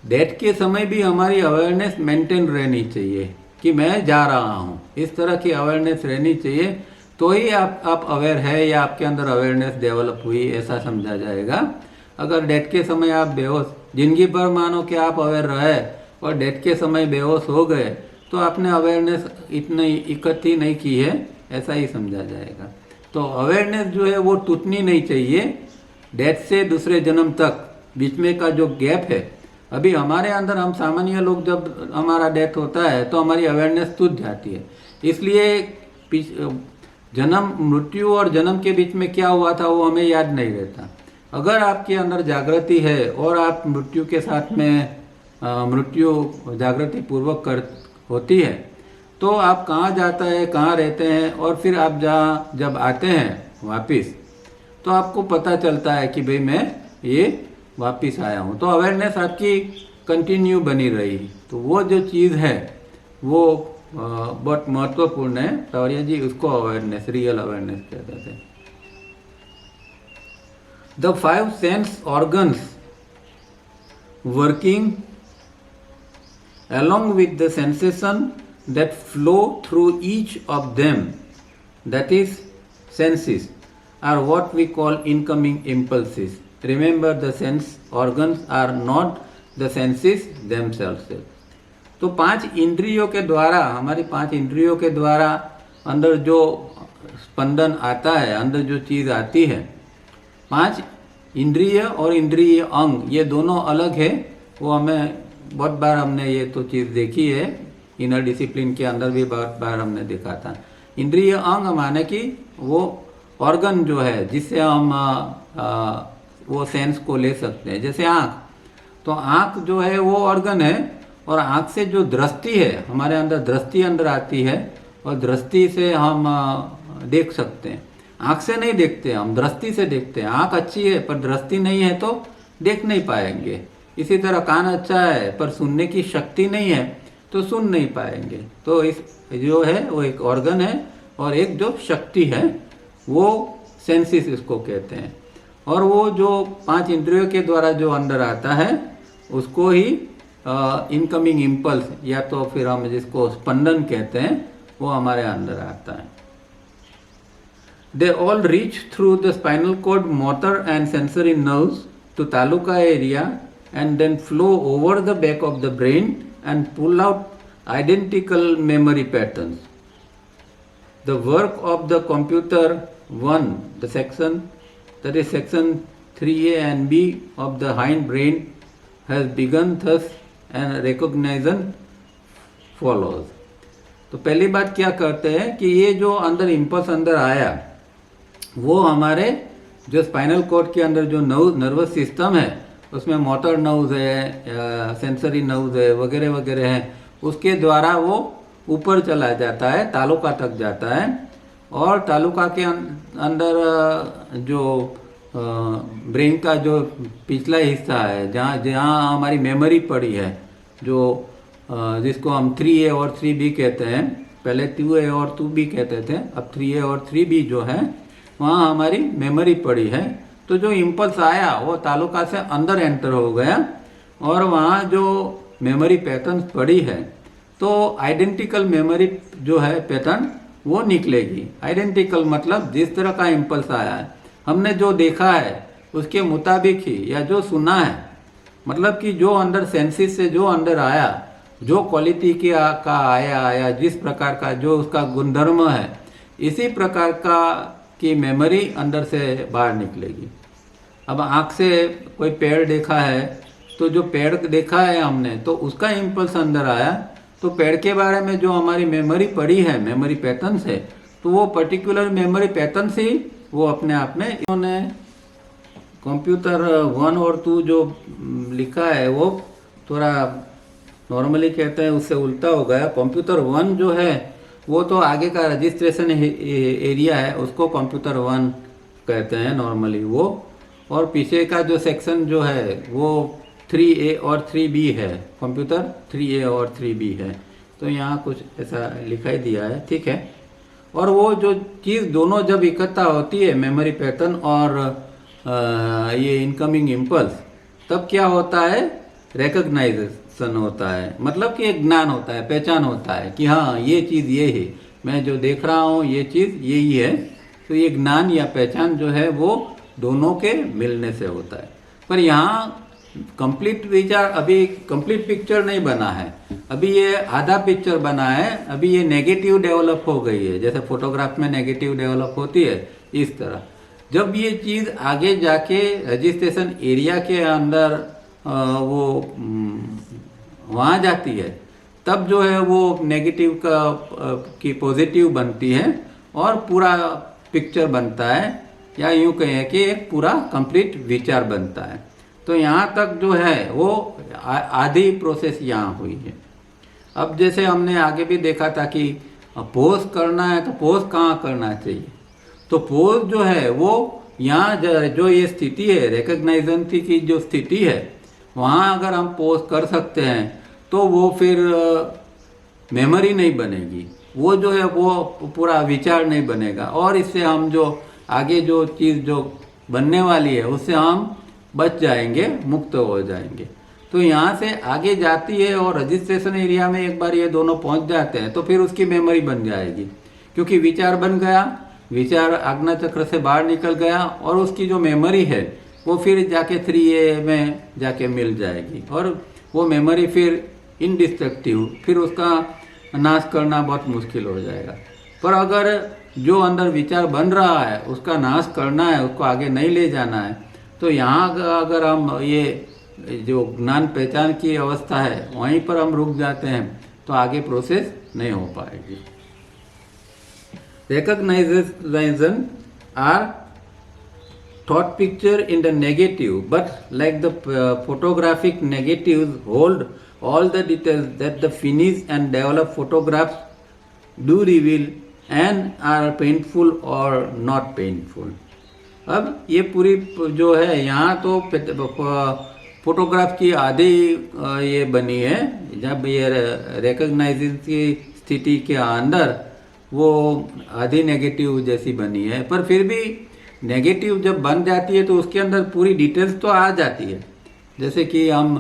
डेथ के समय भी हमारी अवेयरनेस मेंटेन रहनी चाहिए कि मैं जा रहा हूँ, इस तरह की अवेयरनेस रहनी चाहिए, तो ही आप अवेयर है या आपके अंदर अवेयरनेस डेवलप हुई ऐसा समझा जाएगा। अगर डेथ के समय आप बेहोश, जिंदगी भर मानो कि आप अवेयर रहे और डेथ के समय बेहोश हो गए तो आपने अवेयरनेस इतनी इकट्ठी नहीं की है, ऐसा ही समझा जाएगा। तो अवेयरनेस जो है वो टूटनी नहीं चाहिए। डेथ से दूसरे जन्म तक बीच में का जो गैप है, अभी हमारे अंदर हम सामान्य लोग जब हमारा डेथ होता है तो हमारी अवेयरनेस टूट जाती है। इसलिए जन्म, मृत्यु और जन्म के बीच में क्या हुआ था वो हमें याद नहीं रहता। अगर आपके अंदर जागृति है और आप मृत्यु के साथ में मृत्यु जागृति पूर्वक कर होती है, तो आप कहाँ जाता है, कहाँ रहते हैं, और फिर आप जब आते हैं वापिस, तो आपको पता चलता है कि भाई मैं ये वापिस आया हूँ। तो अवेयरनेस आपकी कंटिन्यू बनी रही। तो वो जो चीज़ है वो बहुत महत्वपूर्ण है। सौर्य जी उसको अवेयरनेस, रियल अवेयरनेस कहते थे। The 5 sense organs working along with the sensation that flow through each of them, that is senses, are what we call incoming impulses. Remember, the sense organs are not the senses themselves. तो 5 इंद्रियों के द्वारा, हमारी 5 इंद्रियों के द्वारा अंदर जो स्पंदन आता है, अंदर जो चीज़ आती है, 5 इंद्रिय और इंद्रिय अंग ये दोनों अलग है। वो हमें बहुत बार हमने ये तो चीज़ देखी है, इनर डिसिप्लिन के अंदर भी बहुत बार हमने देखा था। इंद्रिय अंग माने कि वो ऑर्गन जो है जिससे हम वो सेंस को ले सकते हैं। जैसे आँख, तो आँख जो है वो ऑर्गन है, और आँख से जो दृष्टि है, हमारे अंदर दृष्टि अंदर आती है, और दृष्टि से हम देख सकते हैं। आँख से नहीं देखते, हम दृष्टि से देखते हैं। आँख अच्छी है पर दृष्टि नहीं है तो देख नहीं पाएंगे। इसी तरह कान अच्छा है पर सुनने की शक्ति नहीं है तो सुन नहीं पाएंगे। तो इस जो है वो एक ऑर्गन है, और एक जो शक्ति है वो सेंसिस इसको कहते हैं। और वो जो 5 इंद्रियों के द्वारा जो अंदर आता है उसको ही इनकमिंग इम्पल्स, या तो फिर हम जिसको स्पंदन कहते हैं, वो हमारे अंदर आता है। They all reach through the spinal cord, motor and sensory nerves to taluka area and then flow over the back of the brain and pull out identical memory patterns. The work of the computer 1, the section, that is section 3A and B of the hind brain has begun thus, and recognition follows. तो पहली बात क्या करते हैं कि ये जो अंदर इम्पल्स अंदर आया वो हमारे जो स्पाइनल कॉर्ड के अंदर जो नर्वस सिस्टम है उसमें मोटर नर्व्स है, सेंसरी नर्व्स है, वगैरह वगैरह हैं, उसके द्वारा वो ऊपर चला जाता है, तालुका तक जाता है। और तालुका के अंदर जो ब्रेन का जो पिछला हिस्सा है, जहाँ जहाँ हमारी मेमोरी पड़ी है, जो जिसको हम 3A और 3B कहते हैं, पहले 2A और 2B कहते थे, अब 3A और 3B जो है वहाँ हमारी मेमोरी पड़ी है। तो जो इम्पल्स आया वो तालुका से अंदर एंटर हो गया, और वहाँ जो मेमोरी पैटर्न पड़ी है तो आइडेंटिकल मेमोरी जो है पैटर्न वो निकलेगी। आइडेंटिकल मतलब जिस तरह का इम्पल्स आया है, हमने जो देखा है उसके मुताबिक ही, या जो सुना है, मतलब कि जो अंदर सेंसिस से जो अंदर आया, जो क्वालिटी का आया, जिस प्रकार का जो उसका गुणधर्म है, इसी प्रकार का की मेमोरी अंदर से बाहर निकलेगी। अब आँख से कोई पेड़ देखा है, तो जो पेड़ देखा है हमने, तो उसका इम्पल्स अंदर आया, तो पेड़ के बारे में जो हमारी मेमोरी पड़ी है, मेमोरी पैटर्न से, तो वो पर्टिकुलर मेमोरी पैटर्न से ही वो अपने आप में, इन्होंने कंप्यूटर 1 और 2 जो लिखा है वो थोड़ा नॉर्मली कहते हैं उससे उल्टा हो गया। कंप्यूटर 1 जो है वो तो आगे का रजिस्ट्रेशन एरिया है, उसको कंप्यूटर 1 कहते हैं नॉर्मली वो, और पीछे का जो सेक्शन जो है वो 3A और 3B है, कंप्यूटर 3A और 3B है। तो यहाँ कुछ ऐसा लिखा ही दिया है, ठीक है। और वो जो चीज़ दोनों जब इकट्ठा होती है, मेमोरी पैटर्न और ये इनकमिंग इम्पल्स, तब क्या होता है, रिकॉग्नाइजेशन होता है, मतलब कि एक ज्ञान होता है, पहचान होता है कि हाँ ये चीज़ ये है, मैं जो देख रहा हूँ ये चीज़ यही है। तो ये ज्ञान या पहचान जो है वो दोनों के मिलने से होता है। पर यहाँ कंप्लीट विचार, अभी कंप्लीट पिक्चर नहीं बना है, अभी ये आधा पिक्चर बना है, अभी ये नेगेटिव डेवलप हो गई है, जैसे फोटोग्राफ में नेगेटिव डेवलप होती है, इस तरह जब ये चीज़ आगे जाके रजिस्ट्रेशन एरिया के अंदर वो वहाँ जाती है, तब जो है वो नेगेटिव की पॉजिटिव बनती है और पूरा पिक्चर बनता है या यूं कहें कि एक पूरा कंप्लीट विचार बनता है। तो यहाँ तक जो है वो आधी प्रोसेस यहाँ हुई है। अब जैसे हमने आगे भी देखा था कि पोज करना है तो पोज कहाँ करना चाहिए, तो पोज जो है वो यहाँ जो ये स्थिति है रिकग्नाइजेशन की जो स्थिति है वहाँ अगर हम पोज कर सकते हैं तो वो फिर मेमोरी नहीं बनेगी, वो जो है वो पूरा विचार नहीं बनेगा, और इससे हम जो आगे जो चीज़ जो बनने वाली है उससे हम बच जाएंगे, मुक्त हो जाएंगे। तो यहाँ से आगे जाती है और रजिस्ट्रेशन एरिया में एक बार ये दोनों पहुँच जाते हैं तो फिर उसकी मेमोरी बन जाएगी, क्योंकि विचार बन गया, विचार आज्ञा चक्र से बाहर निकल गया और उसकी जो मेमोरी है वो फिर जाके 3A में जाके मिल जाएगी, और वो मेमोरी फिर इनडिस्ट्रक्टिव, फिर उसका नाश करना बहुत मुश्किल हो जाएगा। पर अगर जो अंदर विचार बन रहा है उसका नाश करना है, उसको आगे नहीं ले जाना है, तो यहाँ अगर हम ये जो ज्ञान पहचान की अवस्था है वहीं पर हम रुक जाते हैं तो आगे प्रोसेस नहीं हो पाएगी। Recognition are thought picture in the negative, but like the photographic negatives hold all the details that the finished and developed photographs do reveal and are painful or not painful। अब ये पूरी जो है यहाँ तो फोटोग्राफ की आधी ये बनी है, जब ये रिकग्नाइजेशन की स्थिति के अंदर वो आधी नेगेटिव जैसी बनी है, पर फिर भी नेगेटिव जब बन जाती है तो उसके अंदर पूरी डिटेल्स तो आ जाती है। जैसे कि हम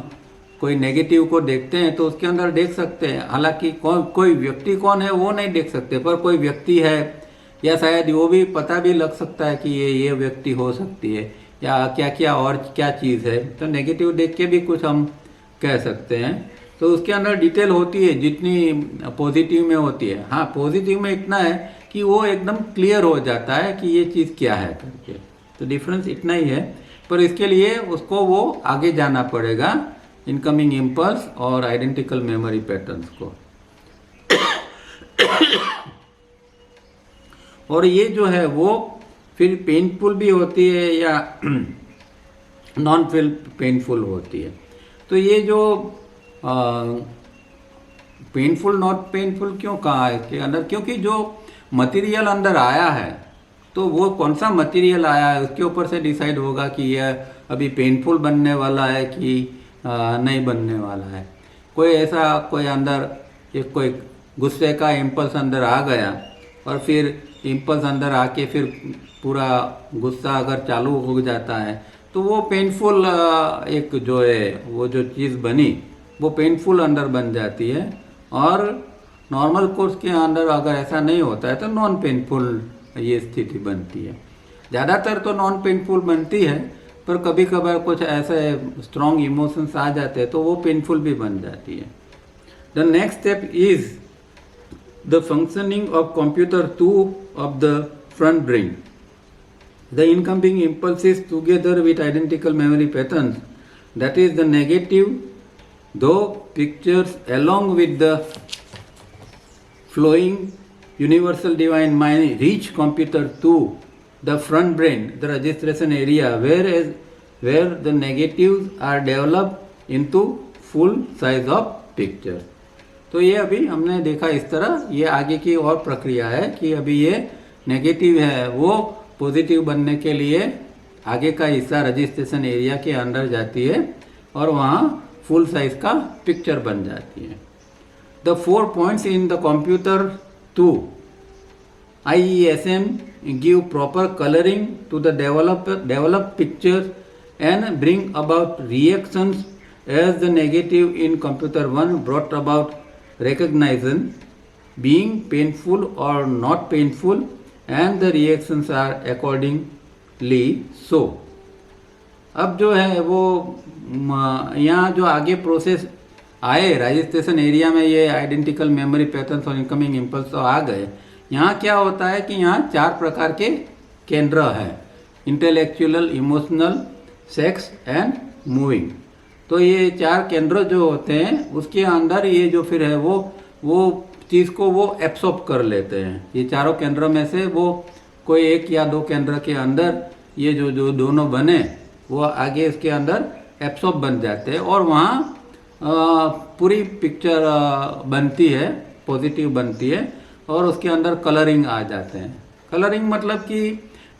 कोई नेगेटिव को देखते हैं तो उसके अंदर देख सकते हैं, हालांकि कोई व्यक्ति कौन है वो नहीं देख सकते, पर कोई व्यक्ति है या शायद वो भी पता भी लग सकता है कि ये व्यक्ति हो सकती है, या क्या क्या और क्या चीज़ है, तो नेगेटिव देख के भी कुछ हम कह सकते हैं। तो उसके अंदर डिटेल होती है जितनी पॉजिटिव में होती है। हाँ, पॉजिटिव में इतना है कि वो एकदम क्लियर हो जाता है कि ये चीज़ क्या है करके, तो डिफरेंस इतना ही है। पर इसके लिए उसको वो आगे जाना पड़ेगा, इनकमिंग इम्पल्स और आइडेंटिकल मेमोरी पैटर्न्स को। और ये जो है वो फिर पेनफुल भी होती है या नॉन पेनफुल होती है। तो ये जो पेनफुल नॉट पेनफुल क्यों कहा है इसके अंदर, क्योंकि जो मटेरियल अंदर आया है तो वो कौन सा मटेरियल आया है उसके ऊपर से डिसाइड होगा कि यह अभी पेनफुल बनने वाला है कि नहीं बनने वाला है। कोई ऐसा कोई अंदर एक कोई गुस्से का इम्पल्स अंदर आ गया और फिर इम्पल्स अंदर आके फिर पूरा गुस्सा अगर चालू हो जाता है तो वो पेनफुल एक जो है वो जो चीज़ बनी वो पेनफुल अंदर बन जाती है। और नॉर्मल कोर्स के अंदर अगर ऐसा नहीं होता है तो नॉन पेनफुल ये स्थिति बनती है। ज़्यादातर तो नॉन पेनफुल बनती है, पर कभी कभार कुछ ऐसे स्ट्रॉन्ग इमोशंस आ जाते हैं तो वो पेनफुल भी बन जाती है। The next step is the functioning of computer 2 of the front brain. The incoming impulses together with identical memory patterns, that is the negative though pictures along with the flowing universal divine mind reach computer 2, the front brain, the registration area, where the negatives are developed into full size of picture। तो ये अभी हमने देखा इस तरह, ये आगे की और प्रक्रिया है कि अभी ये नेगेटिव है वो पॉजिटिव बनने के लिए आगे का हिस्सा रजिस्ट्रेशन एरिया के अंदर जाती है और वहाँ फुल साइज का पिक्चर बन जाती है। The 4 points in the computer 2 IESM give proper colouring to the develop picture and bring about reactions as the negative in computer 1 brought about recognisation being painful और not painful and the reactions are accordingly so। अब जो है वो यहाँ जो आगे process आए registration area में, ये आइडेंटिकल मेमोरी पैटर्न्स और इनकमिंग इम्पल्स तो आ गए। यहाँ क्या होता है कि यहाँ 4 प्रकार के केंद्र हैं, intellectual, emotional, sex and moving. तो ये 4 केंद्र जो होते हैं उसके अंदर ये जो फिर है वो चीज़ को वो एब्सॉर्ब कर लेते हैं। ये चारों केंद्रों में से वो कोई एक या दो केंद्र के अंदर ये जो जो दोनों बने वो आगे इसके अंदर एब्सॉर्ब बन जाते हैं और वहाँ पूरी पिक्चर बनती है, पॉजिटिव बनती है और उसके अंदर कलरिंग आ जाते हैं। कलरिंग मतलब कि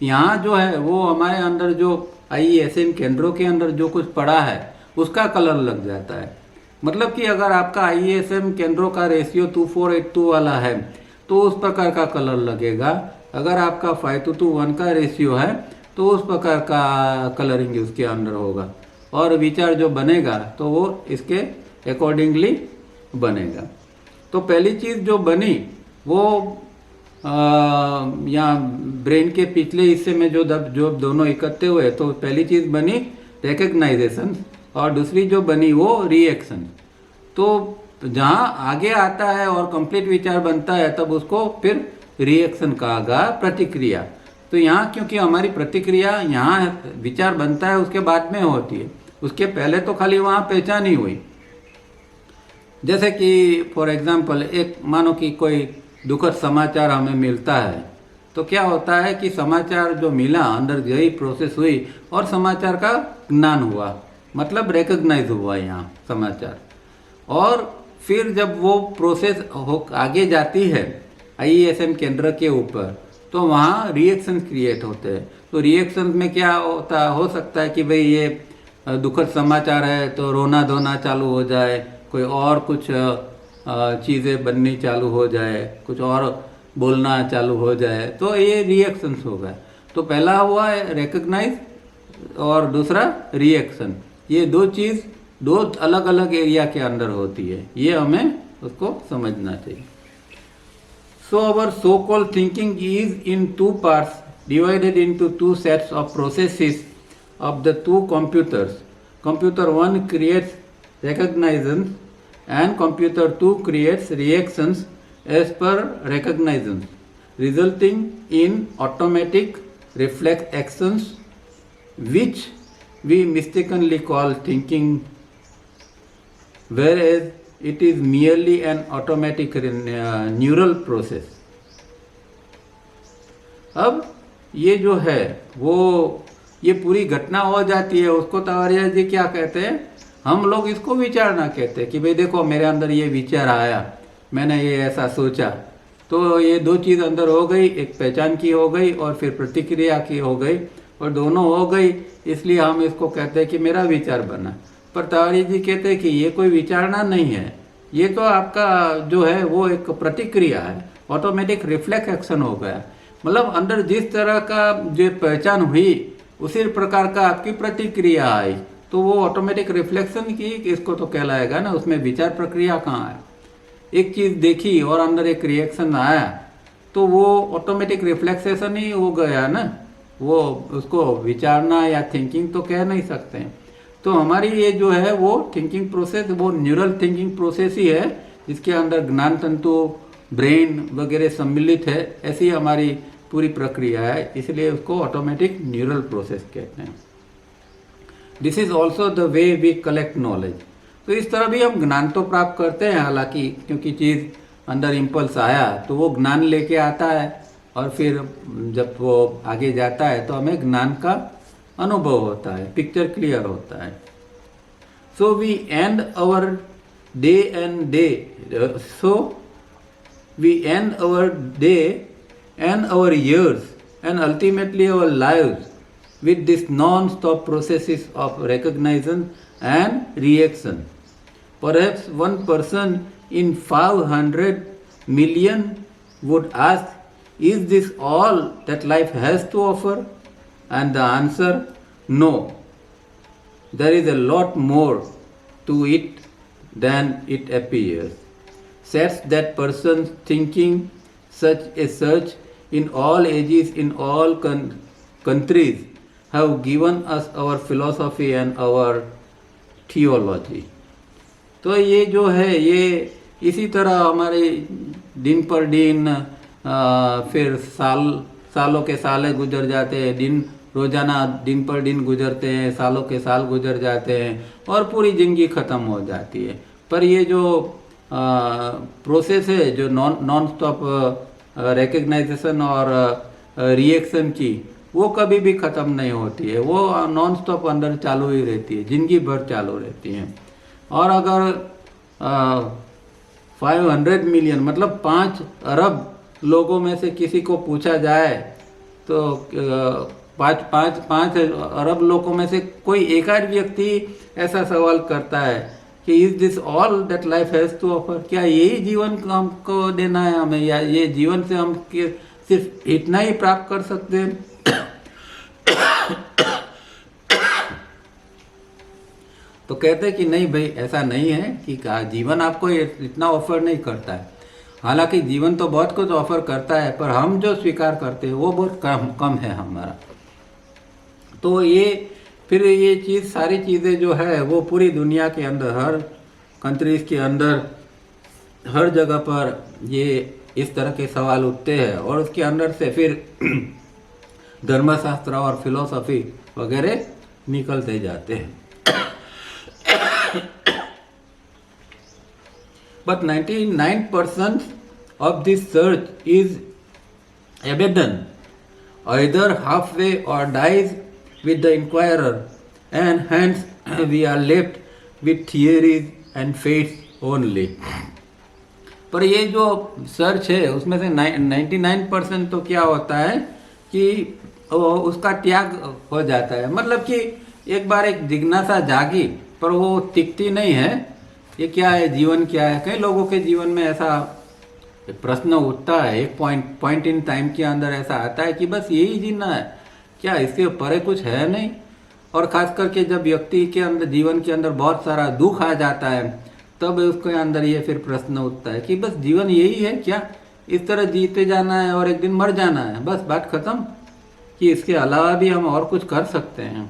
यहाँ जो है वो हमारे अंदर जो IESM केंद्रों के अंदर जो कुछ पड़ा है उसका कलर लग जाता है। मतलब कि अगर आपका IESM केंद्रों का रेशियो 2482 वाला है तो उस प्रकार का कलर लगेगा। अगर आपका 5:1 का रेशियो है तो उस प्रकार का कलरिंग उसके अंदर होगा और विचार जो बनेगा तो वो इसके अकॉर्डिंगली बनेगा। तो पहली चीज़ जो बनी वो यहाँ ब्रेन के पिछले हिस्से में जो दोनों इकट्ठे हुए तो पहली चीज़ बनी रिकग्नाइजेशन और दूसरी जो बनी वो रिएक्शन। तो जहाँ आगे आता है और कंप्लीट विचार बनता है तब उसको फिर रिएक्शन कहा गया, प्रतिक्रिया। तो यहाँ क्योंकि हमारी प्रतिक्रिया यहाँ विचार बनता है उसके बाद में होती है, उसके पहले तो खाली वहाँ पहचान ही हुई। जैसे कि फॉर एग्जांपल एक मानो कि कोई दुखद समाचार हमें मिलता है तो क्या होता है कि समाचार जो मिला अंदर गई, प्रोसेस हुई और समाचार का ज्ञान हुआ, मतलब रिकग्नाइज हुआ यहाँ समाचार। और फिर जब वो प्रोसेस आगे जाती है IESM केंद्र के ऊपर तो वहाँ रिएक्शन क्रिएट होते हैं। तो रिएक्शन में क्या हो सकता है कि भाई ये दुखद समाचार है तो रोना धोना चालू हो जाए, कोई और कुछ चीज़ें बननी चालू हो जाए, कुछ और बोलना चालू हो जाए, तो ये रिएक्शंस हो गए। तो पहला हुआ है रिकग्नाइज और दूसरा रिएक्शन। ये दो चीज़ दो अलग अलग एरिया के अंदर होती है, ये हमें उसको समझना चाहिए। So our so-called thinking is in two parts divided into two sets of processes of the two computers. Computer 1 creates recognitions and computer 2 creates reactions as per recognitions, resulting in automatic reflex actions which we mistakenly call thinking, whereas it is merely an automatic neural process. अब ये जो है वो ये पूरी घटना हो जाती है, उसको तवारिया जी क्या कहते हैं, हम लोग इसको विचारना कहते हैं कि भाई देखो मेरे अंदर ये विचार आया, मैंने ये ऐसा सोचा, तो ये दो चीज़ अंदर हो गई, एक पहचान की हो गई और फिर प्रतिक्रिया की हो गई और दोनों हो गई, इसलिए हम इसको कहते हैं कि मेरा विचार बना। पर तवारी जी कहते हैं कि ये कोई विचारना नहीं है, ये तो आपका जो है वो एक प्रतिक्रिया है, ऑटोमेटिक रिफ्लेक्स एक्शन हो गया। मतलब अंदर जिस तरह का जो पहचान हुई उसी प्रकार का आपकी प्रतिक्रिया आई, तो वो ऑटोमेटिक रिफ्लेक्शन की इसको तो कहलाएगा ना, उसमें विचार प्रक्रिया कहाँ है। एक चीज़ देखी और अंदर एक रिएक्शन आया तो वो ऑटोमेटिक रिफ्लेक्सेशन ही हो गया ना, वो उसको विचारना या थिंकिंग तो कह नहीं सकते हैं। तो हमारी ये जो है वो थिंकिंग प्रोसेस वो न्यूरल थिंकिंग प्रोसेस ही है, जिसके अंदर ज्ञान तंतु, ब्रेन वगैरह सम्मिलित है, ऐसी हमारी पूरी प्रक्रिया है, इसलिए उसको ऑटोमेटिक न्यूरल प्रोसेस कहते हैं। This is also the way we collect knowledge. तो इस तरह भी हम ज्ञान तो प्राप्त करते हैं, हालांकि क्योंकि चीज़ अंदर इम्पल्स आया तो वो ज्ञान लेके आता है और फिर जब वो आगे जाता है तो हमें ज्ञान का अनुभव होता है, पिक्चर क्लियर होता है। So we end our day and our years and ultimately our lives with this non-stop processes of recognition and reaction. Perhaps one person in 500 million would ask, is this all that life has to offer? And the answer, no. There is a lot more to it than it appears. Sets that person's thinking, such a search in all ages, in all countries, have given us our philosophy and our theology. तो ये जो है ये इसी तरह हमारे दिन पर दिन फिर सालों के साल गुजर जाते हैं, रोजाना दिन पर दिन गुजरते हैं, सालों के साल गुजर जाते हैं और पूरी जिंदगी ख़त्म हो जाती है। पर ये जो प्रोसेस है, जो नॉन स्टॉप रिकग्नाइजेशन और रिएक्शन की, वो कभी भी ख़त्म नहीं होती है, वो नॉन स्टॉप अंदर चालू ही रहती है, जिंदगी भर चालू रहती है। और अगर 500 मिलियन मतलब 5 अरब लोगों में से किसी को पूछा जाए तो 5 अरब लोगों में से कोई एक आध व्यक्ति ऐसा सवाल करता है कि is this all that life has to offer, क्या यही जीवन हमको देना है हमें, या ये जीवन से हम सिर्फ इतना ही प्राप्त कर सकते हैं। तो कहते हैं कि नहीं भाई, ऐसा नहीं है कि जीवन आपको इतना ऑफर नहीं करता है। हालांकि जीवन तो बहुत कुछ ऑफर करता है, पर हम जो स्वीकार करते हैं वो बहुत कम है हमारा। तो ये फिर ये चीज़, सारी चीज़ें जो है वो पूरी दुनिया के अंदर, हर कंट्रीज के अंदर, हर जगह पर ये इस तरह के सवाल उठते हैं, और उसके अंदर से फिर धर्मशास्त्र और फिलोसफी वगैरह निकलते जाते हैं। But 99% of this search is abandoned, either halfway or dies with the inquirer, and hence we are left with theories and faiths only. पर ये जो सर्च है उसमें से 99% तो क्या होता है कि उसका त्याग हो जाता है। मतलब कि एक बार एक जिज्ञासा जागी पर वो टिकती नहीं है। ये क्या है, जीवन क्या है? कई लोगों के जीवन में ऐसा प्रश्न उठता है, एक पॉइंट इन टाइम के अंदर ऐसा आता है कि बस यही जीना है, क्या इससे परे कुछ है नहीं। और खास करके जब व्यक्ति के अंदर, जीवन के अंदर बहुत सारा दुख आ जाता है, तब उसके अंदर ये फिर प्रश्न उठता है कि बस जीवन यही है क्या, इस तरह जीते जाना है और एक दिन मर जाना है, बस बात खत्म, कि इसके अलावा भी हम और कुछ कर सकते हैं।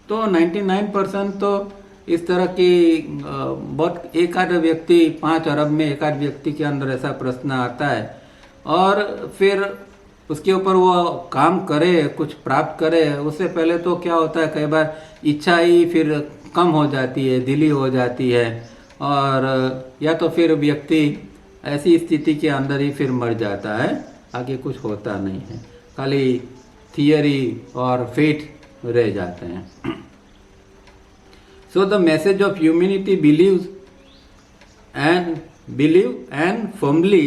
तो 99% तो इस तरह की बहुत एक आध व्यक्ति, 5 अरब में एक आध व्यक्ति के अंदर ऐसा प्रश्न आता है, और फिर उसके ऊपर वो काम करे, कुछ प्राप्त करे। उससे पहले तो क्या होता है, कई बार इच्छा ही फिर कम हो जाती है, ढीली हो जाती है, और या तो फिर व्यक्ति ऐसी स्थिति के अंदर ही फिर मर जाता है, आगे कुछ होता नहीं है, खाली थियरी और फेट रह जाते हैं। So the message of humanity believe and firmly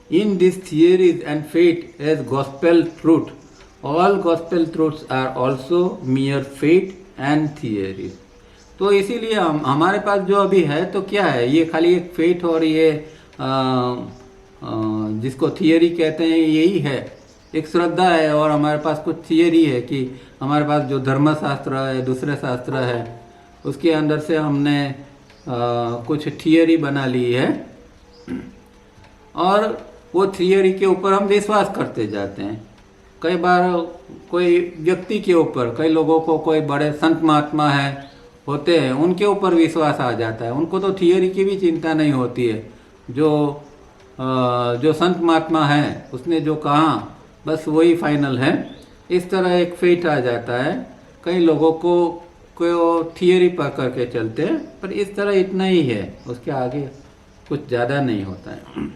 in these theories and faith as gospel truth. All gospel truths are also mere faith and theories. तो इसीलिए हमारे पास जो अभी है तो क्या है, ये खाली एक फेथ और ये जिसको थियरी कहते हैं यही है, एक श्रद्धा है, और हमारे पास कुछ थियरी है कि हमारे पास जो धर्मशास्त्र है, दूसरे शास्त्र है, उसके अंदर से हमने कुछ थियरी बना ली है, और वो थियरी के ऊपर हम विश्वास करते जाते हैं। कई बार कोई व्यक्ति के ऊपर, कई लोगों को कोई बड़े संत महात्मा है होते हैं, उनके ऊपर विश्वास आ जाता है, उनको तो थियरी की भी चिंता नहीं होती है। जो संत महात्मा है उसने जो कहा बस वही फाइनल है, इस तरह एक फेथ आ जाता है। कई लोगों को कोई थियरी पकड़ के चलते हैं, पर इस तरह इतना ही है, उसके आगे कुछ ज़्यादा नहीं होता है।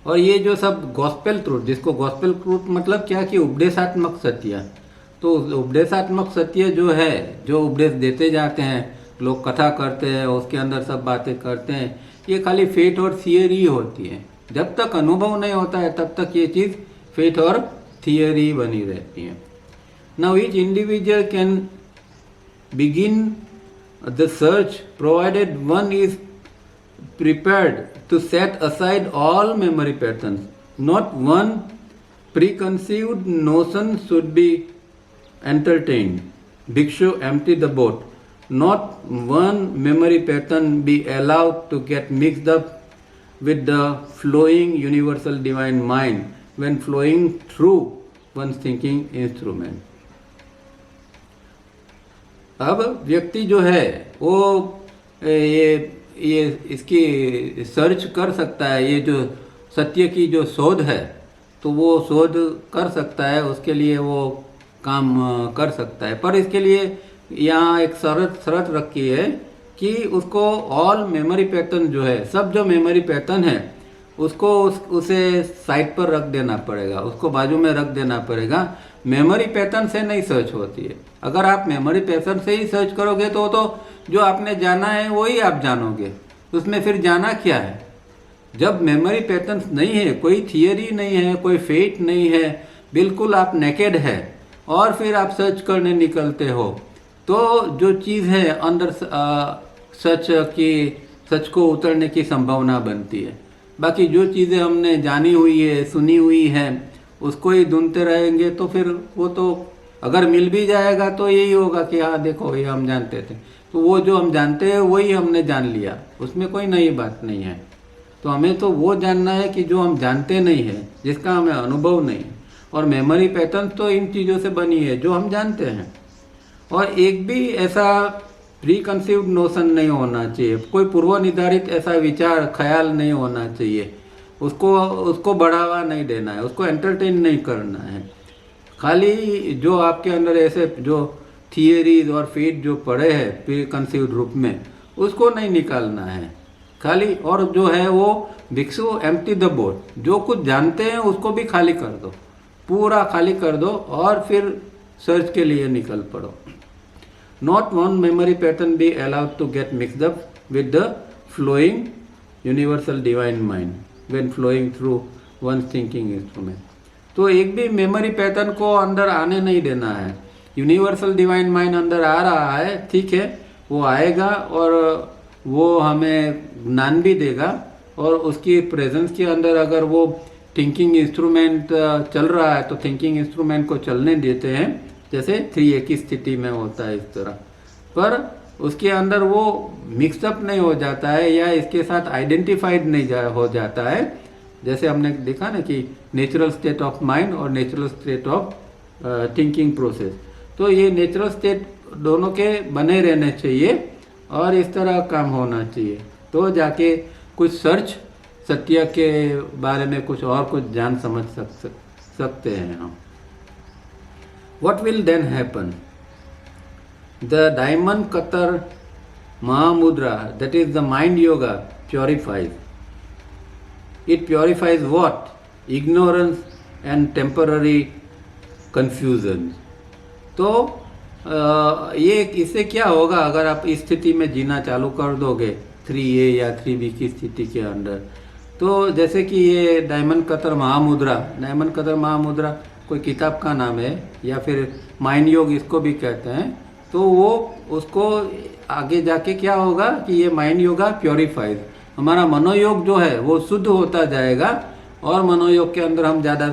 और ये जो सब गॉस्पेल ट्रूथ, जिसको गॉस्पेल ट्रूथ मतलब क्या कि उपदेशात्मक सत्य, तो उपदेशात्मक सत्य जो है, जो उपदेश देते जाते हैं, लोग कथा करते हैं, उसके अंदर सब बातें करते हैं, ये खाली फेथ और थियरी होती है। जब तक अनुभव नहीं होता है तब तक ये चीज़ फेथ और थियरी बनी रहती है। Now each individual can begin the search provided one is prepared to set aside all memory patterns. Not one preconceived notion should be entertained. Bhikshu, empty the boat. Not one memory pattern be allowed to get mixed up with the flowing universal divine mind when flowing through one's thinking instrument. अब व्यक्ति जो है वो ये इसकी search कर सकता है, ये जो सत्य की जो शोध है तो वो शोध कर सकता है, उसके लिए वो काम कर सकता है। पर इसके लिए यहाँ एक शर्त रखी है कि उसको ऑल मेमोरी पैटर्न जो है, सब जो मेमोरी पैटर्न है उसे साइड पर रख देना पड़ेगा, उसको बाजू में रख देना पड़ेगा। मेमोरी पैटर्न से नहीं सर्च होती है। अगर आप मेमोरी पैटर्न से ही सर्च करोगे तो जो आपने जाना है वही आप जानोगे, उसमें फिर जाना क्या है। जब मेमोरी पैटर्न्स नहीं है, कोई थियरी नहीं है, कोई फेट नहीं है, बिल्कुल आप नेकेड है और फिर आप सर्च करने निकलते हो, तो जो चीज़ है अंदर सच को उतरने की संभावना बनती है। बाकी जो चीज़ें हमने जानी हुई है, सुनी हुई है, उसको ही ढूंढते रहेंगे तो फिर वो तो अगर मिल भी जाएगा तो यही होगा कि हाँ देखो ये हम जानते थे, तो वो जो हम जानते हैं वही हमने जान लिया, उसमें कोई नई बात नहीं है। तो हमें तो वो जानना है कि जो हम जानते नहीं है, जिसका हमें अनुभव नहीं है। और मेमोरी पैटर्न तो इन चीज़ों से बनी है जो हम जानते हैं। और एक भी ऐसा प्री कंसीव्ड नोशन नहीं होना चाहिए, कोई पूर्व निर्धारित ऐसा विचार ख्याल नहीं होना चाहिए, उसको बढ़ावा नहीं देना है, उसको एंटरटेन नहीं करना है। खाली जो आपके अंदर ऐसे जो थियरीज और फेट जो पड़े हैं प्री कंसीव्ड रूप में, उसको नहीं निकालना है खाली। और जो है वो भिक्षु एम्प्टी द बोट, जो कुछ जानते हैं उसको भी खाली कर दो, पूरा खाली कर दो और फिर सर्च के लिए निकल पड़ो। Not one memory pattern be allowed to get mixed up with the flowing universal divine mind when flowing through one's thinking instrument. तो एक भी मेमोरी पैटर्न को अंदर आने नहीं देना है। यूनिवर्सल डिवाइन माइंड अंदर आ रहा है, ठीक है, वो आएगा और वो हमें ज्ञान भी देगा। और उसकी प्रेजेंस के अंदर अगर वो थिंकिंग इंस्ट्रूमेंट चल रहा है तो थिंकिंग इंस्ट्रूमेंट को चलने देते हैं, जैसे 3A की स्थिति में होता है इस तरह। पर उसके अंदर वो मिक्सअप नहीं हो जाता है या इसके साथ आइडेंटिफाइड नहीं हो जाता है। जैसे हमने देखा ना कि नेचुरल स्टेट ऑफ माइंड और natural state of thinking process, तो ये नेचुरल स्टेट दोनों के बने रहने चाहिए और इस तरह काम होना चाहिए, तो जाके कुछ सर्च सत्य के बारे में कुछ और कुछ जान समझ सकते हैं हम। What will then happen? The Diamond Katar Mahamudra, that is the mind yoga, purifies. It purifies what? Ignorance and temporary confusion. तो ये इससे क्या होगा अगर आप इस स्थिति में जीना चालू कर दोगे 3A या 3B की स्थिति के अंदर। तो जैसे कि ये डायमंड कतर महामुद्रा कोई किताब का नाम है या फिर माइंड योग इसको भी कहते हैं। तो वो उसको आगे जाके क्या होगा कि ये माइंड योगा प्योरीफाइज, हमारा मनोयोग जो है वो शुद्ध होता जाएगा और मनोयोग के अंदर हम ज़्यादा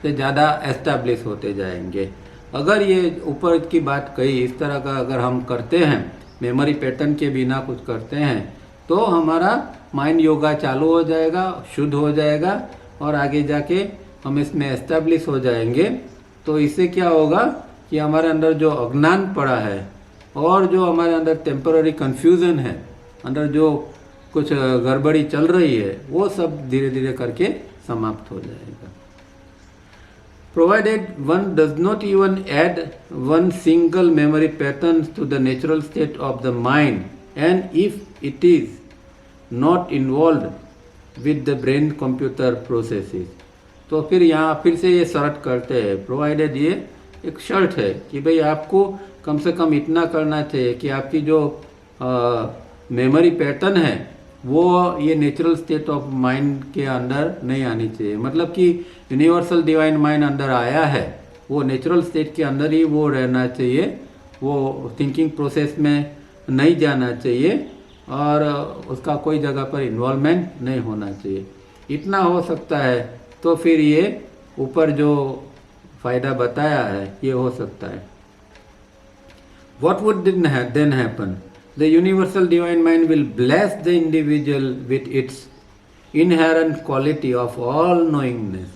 से ज़्यादा एस्टैब्लिश होते जाएंगे। अगर ये ऊपर की बात कही इस तरह का अगर हम करते हैं, मेमोरी पैटर्न के बिना कुछ करते हैं, तो हमारा माइंड योगा चालू हो जाएगा, शुद्ध हो जाएगा और आगे जाके हम इसमें एस्टैब्लिश हो जाएंगे। तो इससे क्या होगा कि हमारे अंदर जो अज्ञान पड़ा है और जो हमारे अंदर टेम्पररी कन्फ्यूज़न है, अंदर जो कुछ गड़बड़ी चल रही है, वो सब धीरे धीरे करके समाप्त हो जाएगा। Provided one does not even add one single memory pattern to the natural state of the mind, and if it is not involved with the brain computer processes, तो फिर यहाँ फिर से ये शर्त करते हैं। प्रोवाइडेड ये एक शर्त है कि भाई आपको कम से कम इतना करना चाहिए कि आपकी जो मेमोरी पैटर्न है वो ये नेचुरल स्टेट ऑफ माइंड के अंदर नहीं आनी चाहिए। मतलब कि यूनिवर्सल डिवाइन माइंड अंदर आया है, वो नेचुरल स्टेट के अंदर ही वो रहना चाहिए, वो थिंकिंग प्रोसेस में नहीं जाना चाहिए और उसका कोई जगह पर इन्वॉल्वमेंट नहीं होना चाहिए। इतना हो सकता है तो फिर ये ऊपर जो फायदा बताया है ये हो सकता है। What would then happen? The universal divine mind will bless the individual with its inherent quality of all knowingness.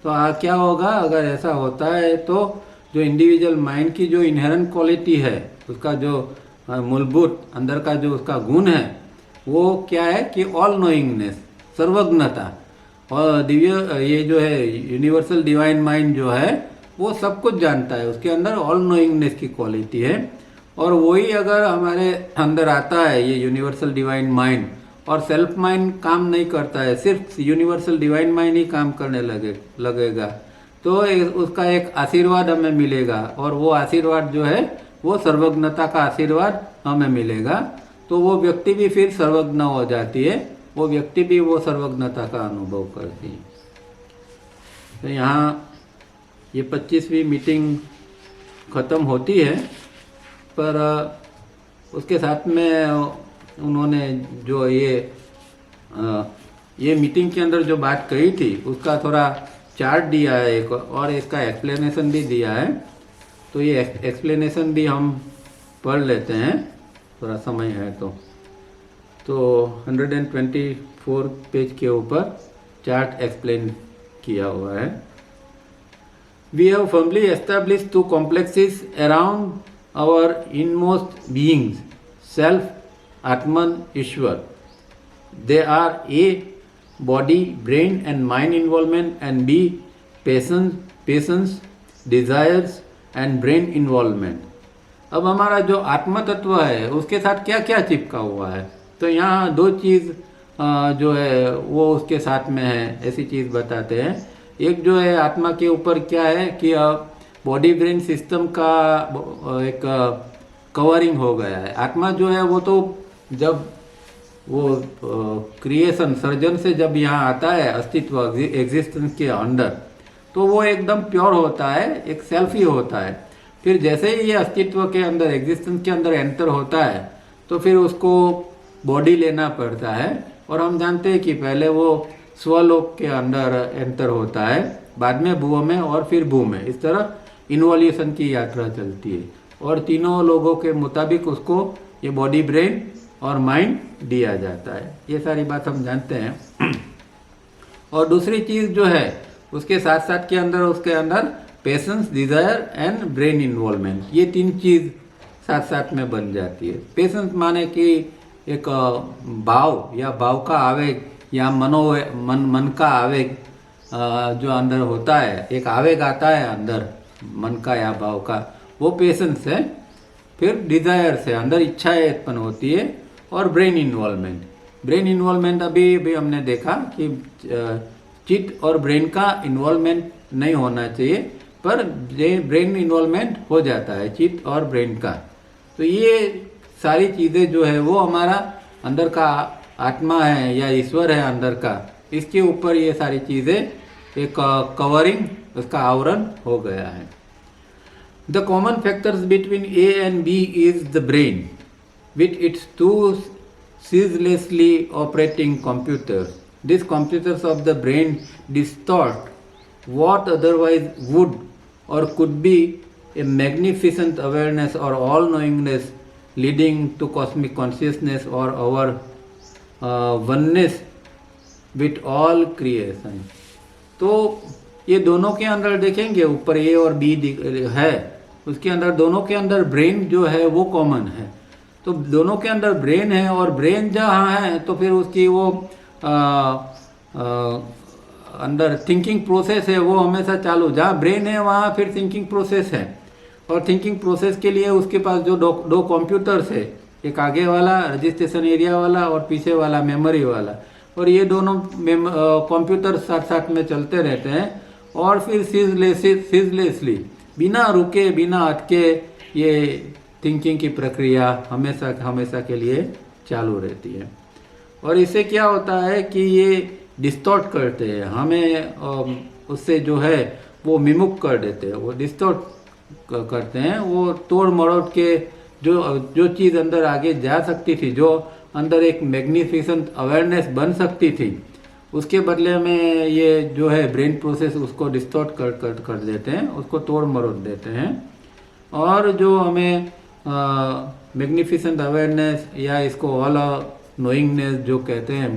तो क्या होगा अगर ऐसा होता है, तो जो इंडिविजुअल माइंड की जो इनहेरेंट क्वालिटी है, उसका जो मूलभूत अंदर का जो उसका गुण है, वो क्या है कि ऑल नोइंगनेस, सर्वज्ञता। और दिव्य ये जो है यूनिवर्सल डिवाइन माइंड जो है वो सब कुछ जानता है, उसके अंदर ऑल नोइंगनेस की क्वालिटी है। और वही अगर हमारे अंदर आता है ये यूनिवर्सल डिवाइन माइंड और सेल्फ माइंड काम नहीं करता है, सिर्फ यूनिवर्सल डिवाइन माइंड ही काम करने लगेगा, तो उसका एक आशीर्वाद हमें मिलेगा, और वो आशीर्वाद जो है वो सर्वज्ञता का आशीर्वाद हमें मिलेगा। तो वो व्यक्ति भी फिर सर्वज्ञ हो जाती है, वो व्यक्ति भी वो सर्वज्ञता का अनुभव करती है। तो यहाँ ये 25वीं मीटिंग ख़त्म होती है, पर उसके साथ में उन्होंने जो ये मीटिंग के अंदर जो बात कही थी उसका थोड़ा चार्ट दिया है एक, और इसका एक्सप्लेनेशन भी दिया है। तो ये एक्सप्लेनेशन भी हम पढ़ लेते हैं, थोड़ा समय है तो 124 पेज के ऊपर चार्ट एक्सप्लेन किया हुआ है। We have firmly established two complexes around our inmost beings, self, Atman, Ishwar. They are A. Body, brain and mind involvement, and B. Patience, desires and brain involvement. अब हमारा जो आत्म तत्व है उसके साथ क्या क्या चिपका हुआ है, तो यहाँ दो चीज़ जो है वो उसके साथ में है, ऐसी चीज़ बताते हैं। एक जो है आत्मा के ऊपर क्या है कि बॉडी ब्रेन सिस्टम का एक कवरिंग हो गया है। आत्मा जो है वो तो जब वो क्रिएशन सर्जन से जब यहाँ आता है अस्तित्व एग्जिस्टेंस के अंदर, तो वो एकदम प्योर होता है, एक सेल्फ ही होता है। फिर जैसे ही ये अस्तित्व के अंदर एग्जिस्टेंस के अंदर एंटर होता है तो फिर उसको बॉडी लेना पड़ता है, और हम जानते हैं कि पहले वो स्वलोक के अंदर एंटर होता है, बाद में भू में और फिर भू में, इस तरह इन्वोल्यूशन की यात्रा चलती है। और तीनों लोगों के मुताबिक उसको ये बॉडी ब्रेन और माइंड दिया जाता है, ये सारी बात हम जानते हैं। और दूसरी चीज़ जो है उसके साथ साथ के अंदर उसके अंदर patience, desire and brain involvement, ये तीन चीज़ साथ साथ में बन जाती है। पेशेंस माने कि एक भाव या भाव का आवेग या मन का आवेग जो अंदर होता है, एक आवेग आता है अंदर मन का या भाव का, वो पेशेंस है। फिर डिजायर से अंदर इच्छाएं उत्पन्न होती है, और ब्रेन इन्वॉल्वमेंट अभी हमने देखा कि चित्त और ब्रेन का इन्वॉल्वमेंट नहीं होना चाहिए, पर ब्रेन इन्वॉल्वमेंट हो जाता है चित्त और ब्रेन का। तो ये सारी चीज़ें जो है वो हमारा अंदर का आत्मा है या ईश्वर है अंदर का, इसके ऊपर ये सारी चीज़ें एक कवरिंग, उसका आवरण हो गया है। The common factors between A and B is the brain with its two ceaselessly operating computers. These computers of the brain distort what otherwise would or could be a magnificent awareness or all-knowingness leading to cosmic consciousness or our oneness with all creation. तो ये दोनों के अंदर देखेंगे, ऊपर ए और B है, उसके अंदर दोनों के अंदर ब्रेन जो है वो कॉमन है। तो दोनों के अंदर ब्रेन है, और ब्रेन जहाँ है तो फिर उसकी वो अंदर थिंकिंग प्रोसेस है वो हमेशा चालू, जहाँ ब्रेन है वहाँ फिर थिंकिंग प्रोसेस है। और थिंकिंग प्रोसेस के लिए उसके पास जो दो कंप्यूटर्स है, एक आगे वाला रजिस्ट्रेशन एरिया वाला और पीछे वाला मेमोरी वाला, और ये दोनों कंप्यूटर साथ साथ में चलते रहते हैं, और फिर सीजलेसली बिना रुके बिना अटके ये थिंकिंग की प्रक्रिया हमेशा के लिए चालू रहती है। और इससे क्या होता है कि ये डिस्टॉर्ट करते हैं हमें, उससे जो है वो विमुख कर देते हैं, वो डिस्टॉर्ट करते हैं, वो तोड़ मरोड़ के जो चीज़ अंदर आगे जा सकती थी, जो अंदर एक मैग्निफिसेंट अवेयरनेस बन सकती थी, उसके बदले में ये जो है ब्रेन प्रोसेस उसको डिस्टॉर्ट कर देते हैं, उसको तोड़ मरोड़ देते हैं। और जो हमें मैग्निफिसेंट अवेयरनेस या इसको ऑल नोइंगनेस जो कहते हैं,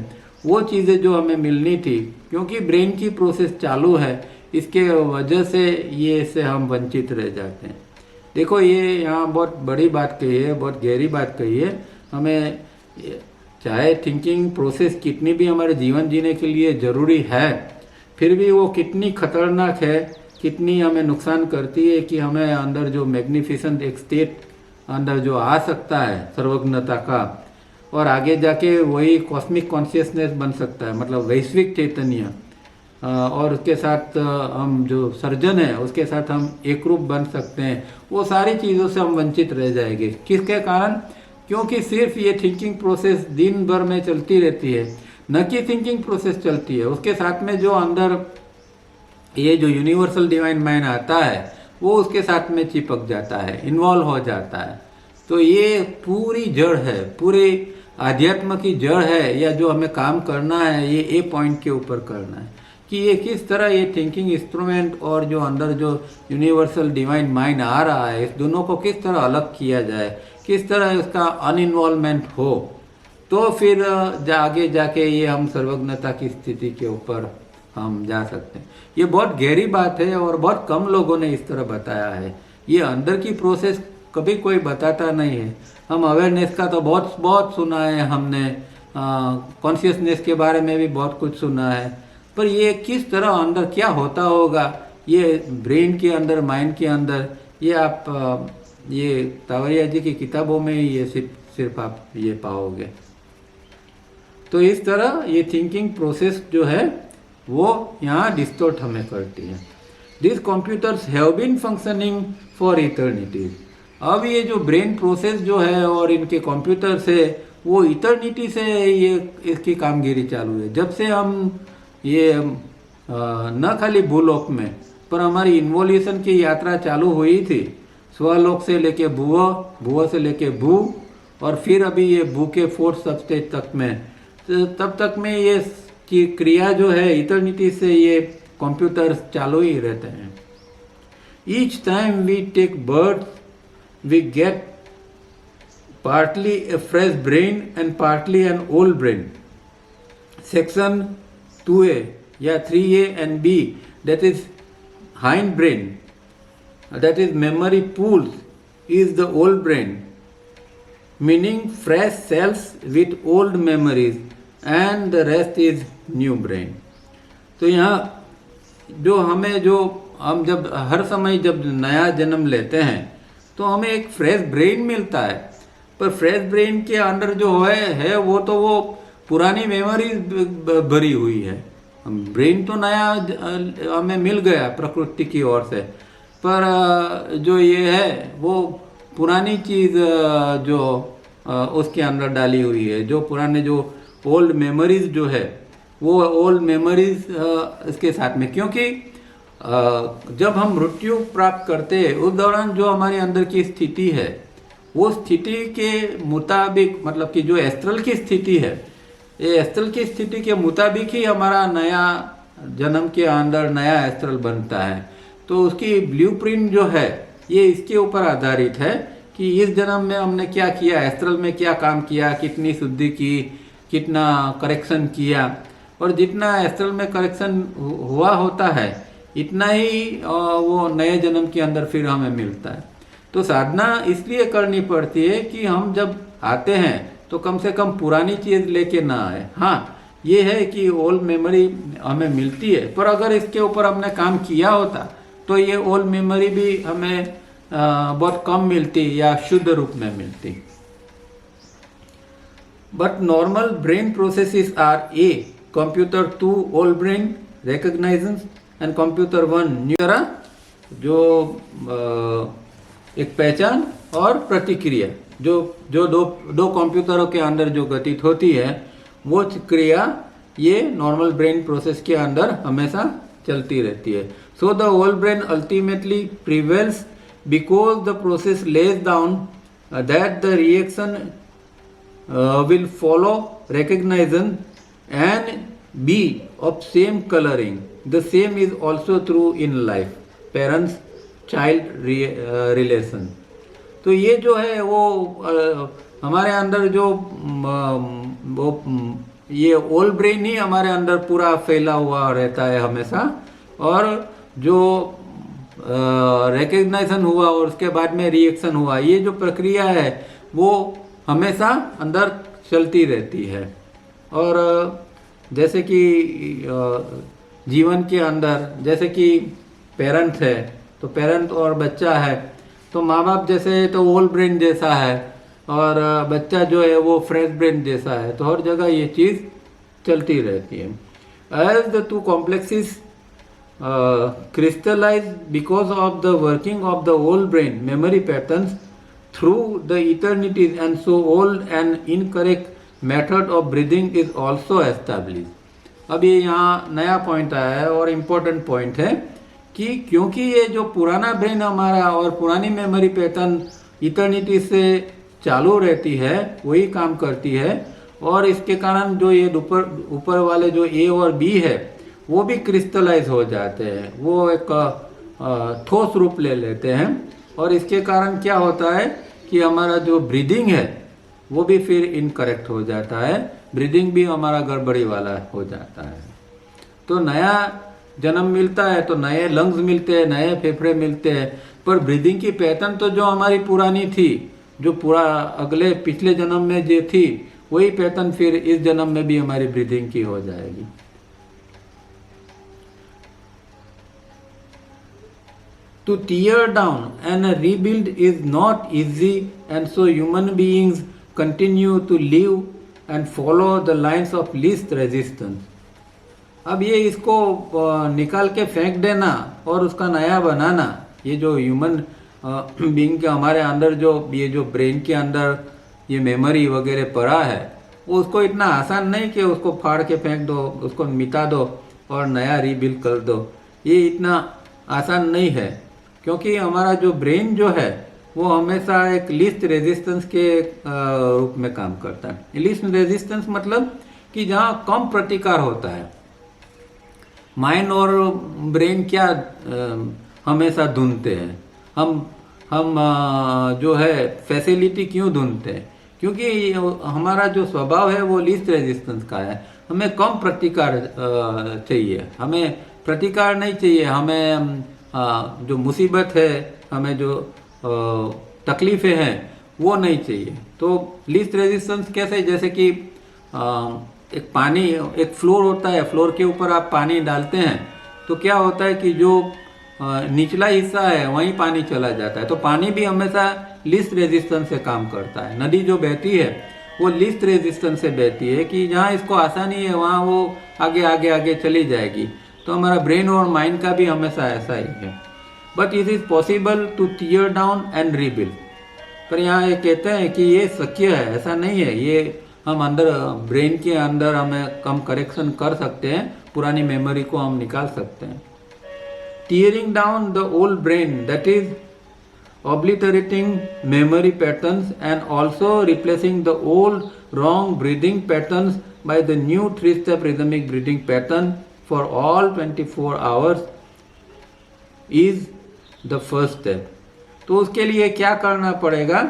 वो चीज़ें जो हमें मिलनी थी, क्योंकि ब्रेन की प्रोसेस चालू है, इसके वजह से ये से हम वंचित रह जाते हैं। देखो ये यहाँ बहुत बड़ी बात कही है, बहुत गहरी बात कही है। हमें चाहे थिंकिंग प्रोसेस कितनी भी हमारे जीवन जीने के लिए ज़रूरी है, फिर भी वो कितनी खतरनाक है, कितनी हमें नुकसान करती है कि हमें अंदर जो मैग्निफिसेंट एक स्टेट अंदर जो आ सकता है सर्वज्ञता का, और आगे जाके वही कॉस्मिक कॉन्शियसनेस बन सकता है, मतलब वैश्विक चैतन्य। और उसके साथ हम जो सर्जन है उसके साथ हम एक रूप बन सकते हैं। वो सारी चीज़ों से हम वंचित रह जाएंगे। किसके कारण? क्योंकि सिर्फ ये थिंकिंग प्रोसेस दिन भर में चलती रहती है, न कि थिंकिंग प्रोसेस चलती है। उसके साथ में जो अंदर ये जो यूनिवर्सल डिवाइन माइंड आता है वो उसके साथ में चिपक जाता है, इन्वॉल्व हो जाता है। तो ये पूरी जड़ है, पूरे आध्यात्म की जड़ है, या जो हमें काम करना है ये ए पॉइंट के ऊपर करना है कि ये किस तरह ये थिंकिंग इंस्ट्रूमेंट और जो अंदर जो यूनिवर्सल डिवाइन माइंड आ रहा है, इस दोनों को किस तरह अलग किया जाए, किस तरह इसका अनइन्वॉल्वमेंट हो, तो फिर आगे जाके ये हम सर्वज्ञता की स्थिति के ऊपर हम जा सकते हैं। ये बहुत गहरी बात है और बहुत कम लोगों ने इस तरह बताया है। ये अंदर की प्रोसेस कभी कोई बताता नहीं है। हम अवेयरनेस का तो बहुत बहुत सुना है हमने, कॉन्शियसनेस के बारे में भी बहुत कुछ सुना है, पर ये किस तरह अंदर क्या होता होगा ये ब्रेन के अंदर, माइंड के अंदर, ये आप ये तावरिया जी की किताबों में ही ये सिर्फ आप ये पाओगे। तो इस तरह ये थिंकिंग प्रोसेस जो है वो यहाँ डिस्टोर्ट हमें करती है। This computers have been functioning for eternity. अब ये जो ब्रेन प्रोसेस जो है और इनके कंप्यूटर्स है वो इटर्निटी से ये इसकी कामगिरी चालू है। जब से हम ये न खाली भूलोक में पर हमारी इन्वोल्यूशन की यात्रा चालू हुई थी, स्वलोक से लेके भूव, भूव से लेके भू, और फिर अभी ये भू के फोर्थ सबस्टेज तक में, तो तब तक में ये की क्रिया जो है इटर्निटी से ये कंप्यूटर्स चालू ही रहते हैं। Each time we take birth we get partly a fresh brain and partly an old brain. Section 2A या 3A and B, that is hind brain, that is memory pools, is the old brain, meaning fresh cells with old memories, and the rest is new brain. तो यहाँ जो हम जब हर समय जब नया जन्म लेते हैं तो हमें एक फ्रेश ब्रेन मिलता है, पर फ्रेश ब्रेन के अंदर जो है वो तो वो पुरानी मेमोरी भरी हुई है। ब्रेन तो नया हमें मिल गया प्रकृति की ओर से, पर जो ये है वो पुरानी चीज़ जो उसके अंदर डाली हुई है, जो पुराने जो ओल्ड मेमोरीज जो है वो ओल्ड मेमोरीज इसके साथ में, क्योंकि जब हम मृत्यु प्राप्त करते हैं उस दौरान जो हमारे अंदर की स्थिति है वो स्थिति के मुताबिक, मतलब कि जो एस्ट्रल की स्थिति है, ये एस्ट्रल की स्थिति के मुताबिक ही हमारा नया जन्म के अंदर नया एस्ट्रल बनता है। तो उसकी ब्लूप्रिंट जो है ये इसके ऊपर आधारित है कि इस जन्म में हमने क्या किया, एस्ट्रल में क्या काम किया, कितनी शुद्धि की, कितना करेक्शन किया, और जितना एस्ट्रल में करेक्शन हुआ होता है इतना ही वो नए जन्म के अंदर फिर हमें मिलता है। तो साधना इसलिए करनी पड़ती है कि हम जब आते हैं तो कम से कम पुरानी चीज़ लेके ना आए। हाँ, ये है कि ओल्ड मेमोरी हमें मिलती है, पर अगर इसके ऊपर हमने काम किया होता तो ये ओल्ड मेमोरी भी हमें बहुत कम मिलती या शुद्ध रूप में मिलती। But normal brain processes are a computer 2 old brain recognisance and computer 1 new तरह जो एक पहचान और प्रतिक्रिया जो दो कंप्यूटरों के अंदर जो घटित होती है वो क्रिया ये नॉर्मल ब्रेन प्रोसेस के अंदर हमेशा चलती रहती है। So the whole brain ultimately prevails because the process lays down that the reaction will follow recognition and be of same coloring. The same is also true in life, parents child relation. तो ये जो है वो हमारे अंदर जो वो ये ओल्ड ब्रेन ही हमारे अंदर पूरा फैला हुआ रहता है हमेशा, और जो रिकग्नाइजेशन हुआ और उसके बाद में रिएक्शन हुआ, ये जो प्रक्रिया है वो हमेशा अंदर चलती रहती है। और जैसे कि जीवन के अंदर जैसे कि पेरेंट्स है तो पेरेंट और बच्चा है, तो माँ बाप जैसे तो ओल्ड ब्रेन जैसा है, और बच्चा जो है वो फ्रेश ब्रेन जैसा है, तो हर जगह ये चीज़ चलती रहती है। As the two complexes crystallize because of the working of the old brain memory patterns through the eternities, and so old and incorrect method of breathing is also established. अब ये यहाँ नया पॉइंट आया है और इम्पोर्टेंट पॉइंट है कि क्योंकि ये जो पुराना ब्रेन हमारा और पुरानी मेमोरी पैटर्न इटर्निटी से चालू रहती है, वही काम करती है, और इसके कारण जो ये ऊपर वाले जो ए और बी है वो भी क्रिस्टलाइज हो जाते हैं, वो एक ठोस रूप ले लेते हैं, और इसके कारण क्या होता है कि हमारा जो ब्रीदिंग है वो भी फिर इनकरेक्ट हो जाता है, ब्रीदिंग भी हमारा गड़बड़ी वाला हो जाता है। तो नया जन्म मिलता है तो नए लंग्स मिलते हैं, नए फेफड़े मिलते हैं, पर ब्रीदिंग की पैटर्न तो जो हमारी पुरानी थी, जो पूरा अगले पिछले जन्म में जो थी, वही पैटर्न फिर इस जन्म में भी हमारी ब्रीदिंग की हो जाएगी। To tear down and rebuild is not easy, and so human beings continue to live and follow the lines of least resistance. अब ये इसको निकाल के फेंक देना और उसका नया बनाना, ये जो ह्यूमन बीइंग के हमारे अंदर जो ये जो ब्रेन के अंदर ये मेमोरी वगैरह पड़ा है, वो उसको इतना आसान नहीं कि उसको फाड़ के फेंक दो, उसको मिटा दो और नया रीबिल्ड कर दो। ये इतना आसान नहीं है, क्योंकि हमारा जो ब्रेन जो है वो हमेशा एक लीस्ट रेजिस्टेंस के रूप में काम करता है। लीस्ट रेजिस्टेंस मतलब कि जहाँ कम प्रतिकार होता है। माइंड और ब्रेन क्या हमेशा ढूंढते हैं, हम जो है फैसिलिटी क्यों ढूंढते हैं? क्योंकि हमारा जो स्वभाव है वो लीस्ट रेजिस्टेंस का है। हमें कम प्रतिकार चाहिए, हमें प्रतिकार नहीं चाहिए, हमें जो मुसीबत है, हमें जो तकलीफ़ें हैं वो नहीं चाहिए। तो लीस्ट रेजिस्टेंस कैसे? जैसे कि एक पानी, एक फ्लोर होता है, फ्लोर के ऊपर आप पानी डालते हैं तो क्या होता है कि जो निचला हिस्सा है वहीं पानी चला जाता है। तो पानी भी हमेशा लीस्ट रेजिस्टेंस से काम करता है। नदी जो बहती है वो लीस्ट रेजिस्टेंस से बहती है कि जहाँ इसको आसानी है वहाँ वो आगे आगे आगे चली जाएगी। तो हमारा ब्रेन और माइंड का भी हमेशा ऐसा ही है। But it is possible to tear down and rebuild. पर यहाँ ये कहते हैं कि ये शक्य है, ऐसा नहीं है। ये हम अंदर ब्रेन के अंदर हमें कम करेक्शन कर सकते हैं, पुरानी मेमोरी को हम निकाल सकते हैं। Tearing down the old brain, that is obliterating memory patterns and also replacing the old wrong breathing patterns by the new 3-step rhythmic breathing pattern for all 24 hours is the first step. तो उसके लिए क्या करना पड़ेगा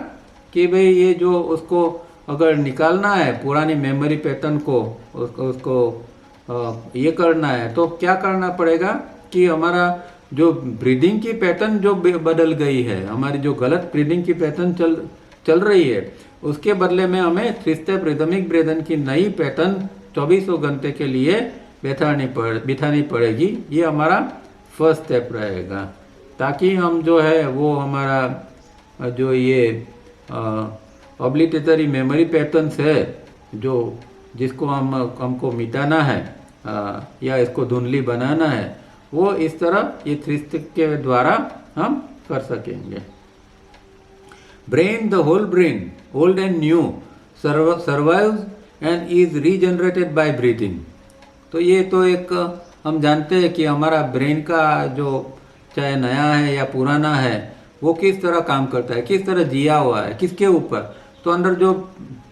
कि भाई ये जो उसको अगर निकालना है पुरानी मेमोरी पैटर्न को, उसको ये करना है, तो क्या करना पड़ेगा कि हमारा जो ब्रीदिंग की पैटर्न जो बदल गई है, हमारी जो गलत ब्रीदिंग की पैटर्न चल रही है, उसके बदले में हमें 3-स्टेप रिदमिक ब्रीदिंग की नई पैटर्न 24 घंटे के लिए बिठानी पड़ेगी। ये हमारा फर्स्ट स्टेप रहेगा, ताकि हम जो है वो हमारा जो ये ऑब्लिटेटरी मेमोरी पैटर्न्स है जो जिसको हमको मिटाना है या इसको धुंधली बनाना है, वो इस तरह ये 3 स्टेप के द्वारा हम कर सकेंगे। Brain, the whole brain, old and new, survives and is regenerated by breathing. तो ये तो एक हम जानते हैं कि हमारा ब्रेन का जो चाहे नया है या पुराना है वो किस तरह काम करता है, किस तरह जिया हुआ है, किसके ऊपर। तो अंदर जो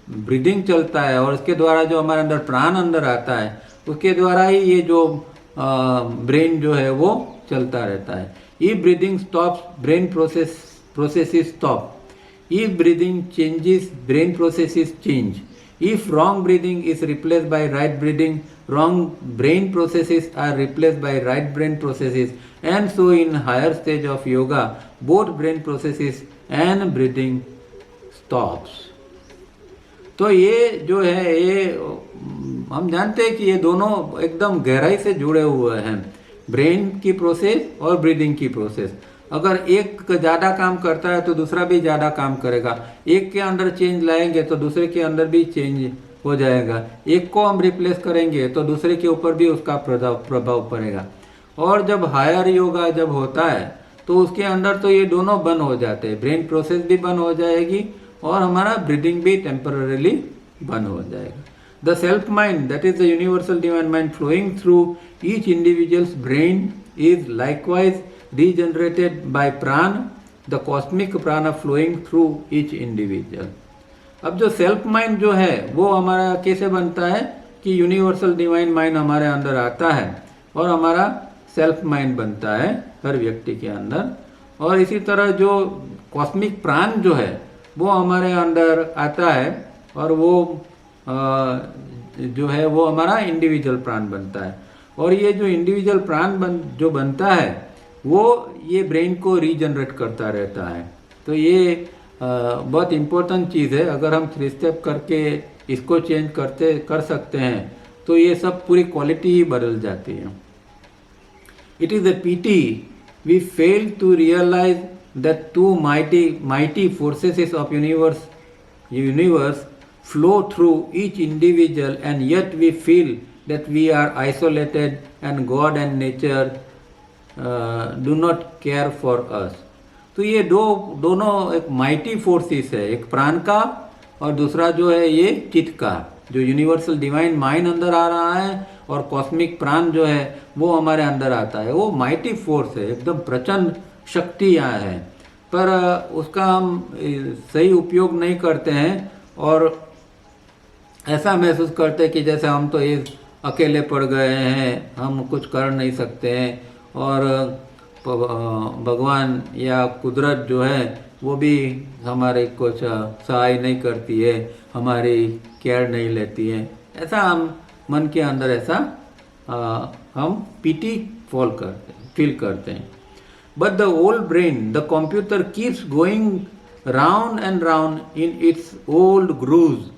ब्रीदिंग चलता है और उसके द्वारा जो हमारे अंदर प्राण अंदर आता है, उसके द्वारा ही ये जो ब्रेन जो है वो चलता रहता है। If breathing stops, brain processes stop. If breathing changes, brain processes change. If wrong breathing is replaced by right breathing, wrong brain processes are replaced by right brain processes, and so in higher stage of yoga, both brain processes and breathing stops. तो ये जो है ये हम जानते हैं कि ये दोनों एकदम गहराई से जुड़े हुए हैं, ब्रेन की प्रोसेस और ब्रीदिंग की प्रोसेस। अगर एक ज़्यादा काम करता है तो दूसरा भी ज़्यादा काम करेगा। एक के अंदर चेंज लाएंगे तो दूसरे के अंदर भी चेंज हो जाएगा। एक को हम रिप्लेस करेंगे तो दूसरे के ऊपर भी उसका प्रभाव पड़ेगा। और जब हायर योगा जब होता है तो उसके अंदर तो ये दोनों बंद हो जाते हैं, ब्रेन प्रोसेस भी बंद हो जाएगी और हमारा ब्रीदिंग भी टेम्पररीली बंद हो जाएगा। The self mind, that is the universal divine mind flowing through each individuals brain is likewise regenerated by prana, the cosmic prana flowing through each individual। अब जो सेल्फ माइंड जो है वो हमारा कैसे बनता है कि यूनिवर्सल डिवाइन माइंड हमारे अंदर आता है और हमारा सेल्फ माइंड बनता है हर व्यक्ति के अंदर। और इसी तरह जो कॉस्मिक प्राण जो है वो हमारे अंदर आता है और वो जो है वो हमारा इंडिविजुअल प्राण बनता है। और ये जो इंडिविजुअल प्राण जो बनता है वो ये ब्रेन को रीजनरेट करता रहता है। तो ये बहुत इम्पोर्टेंट चीज़ है। अगर हम 3 स्टेप करके इसको चेंज कर सकते हैं तो ये सब पूरी क्वालिटी ही बदल जाती है। It is a pity we fail to realise that 2 mighty forces of universe flow through each individual, and yet we feel that we are isolated and God and nature do not care for us। तो ये दोनों एक mighty forces है, एक प्राण का और दूसरा जो है ये चित्त का। जो यूनिवर्सल डिवाइन माइंड अंदर आ रहा है और कॉस्मिक प्राण जो है वो हमारे अंदर आता है। वो माइटी फोर्स है, एकदम प्रचंड शक्ति यहाँ है, पर उसका हम सही उपयोग नहीं करते हैं और ऐसा महसूस करते हैं कि जैसे हम तो ये अकेले पड़ गए हैं, हम कुछ कर नहीं सकते हैं और भगवान या कुदरत जो है वो भी हमारे कुछ सहाय नहीं करती है, हमारी केयर नहीं लेती है। ऐसा हम मन के अंदर ऐसा हम पीटी फील करते हैं। But the old brain, the computer keeps going round and round in its old grooves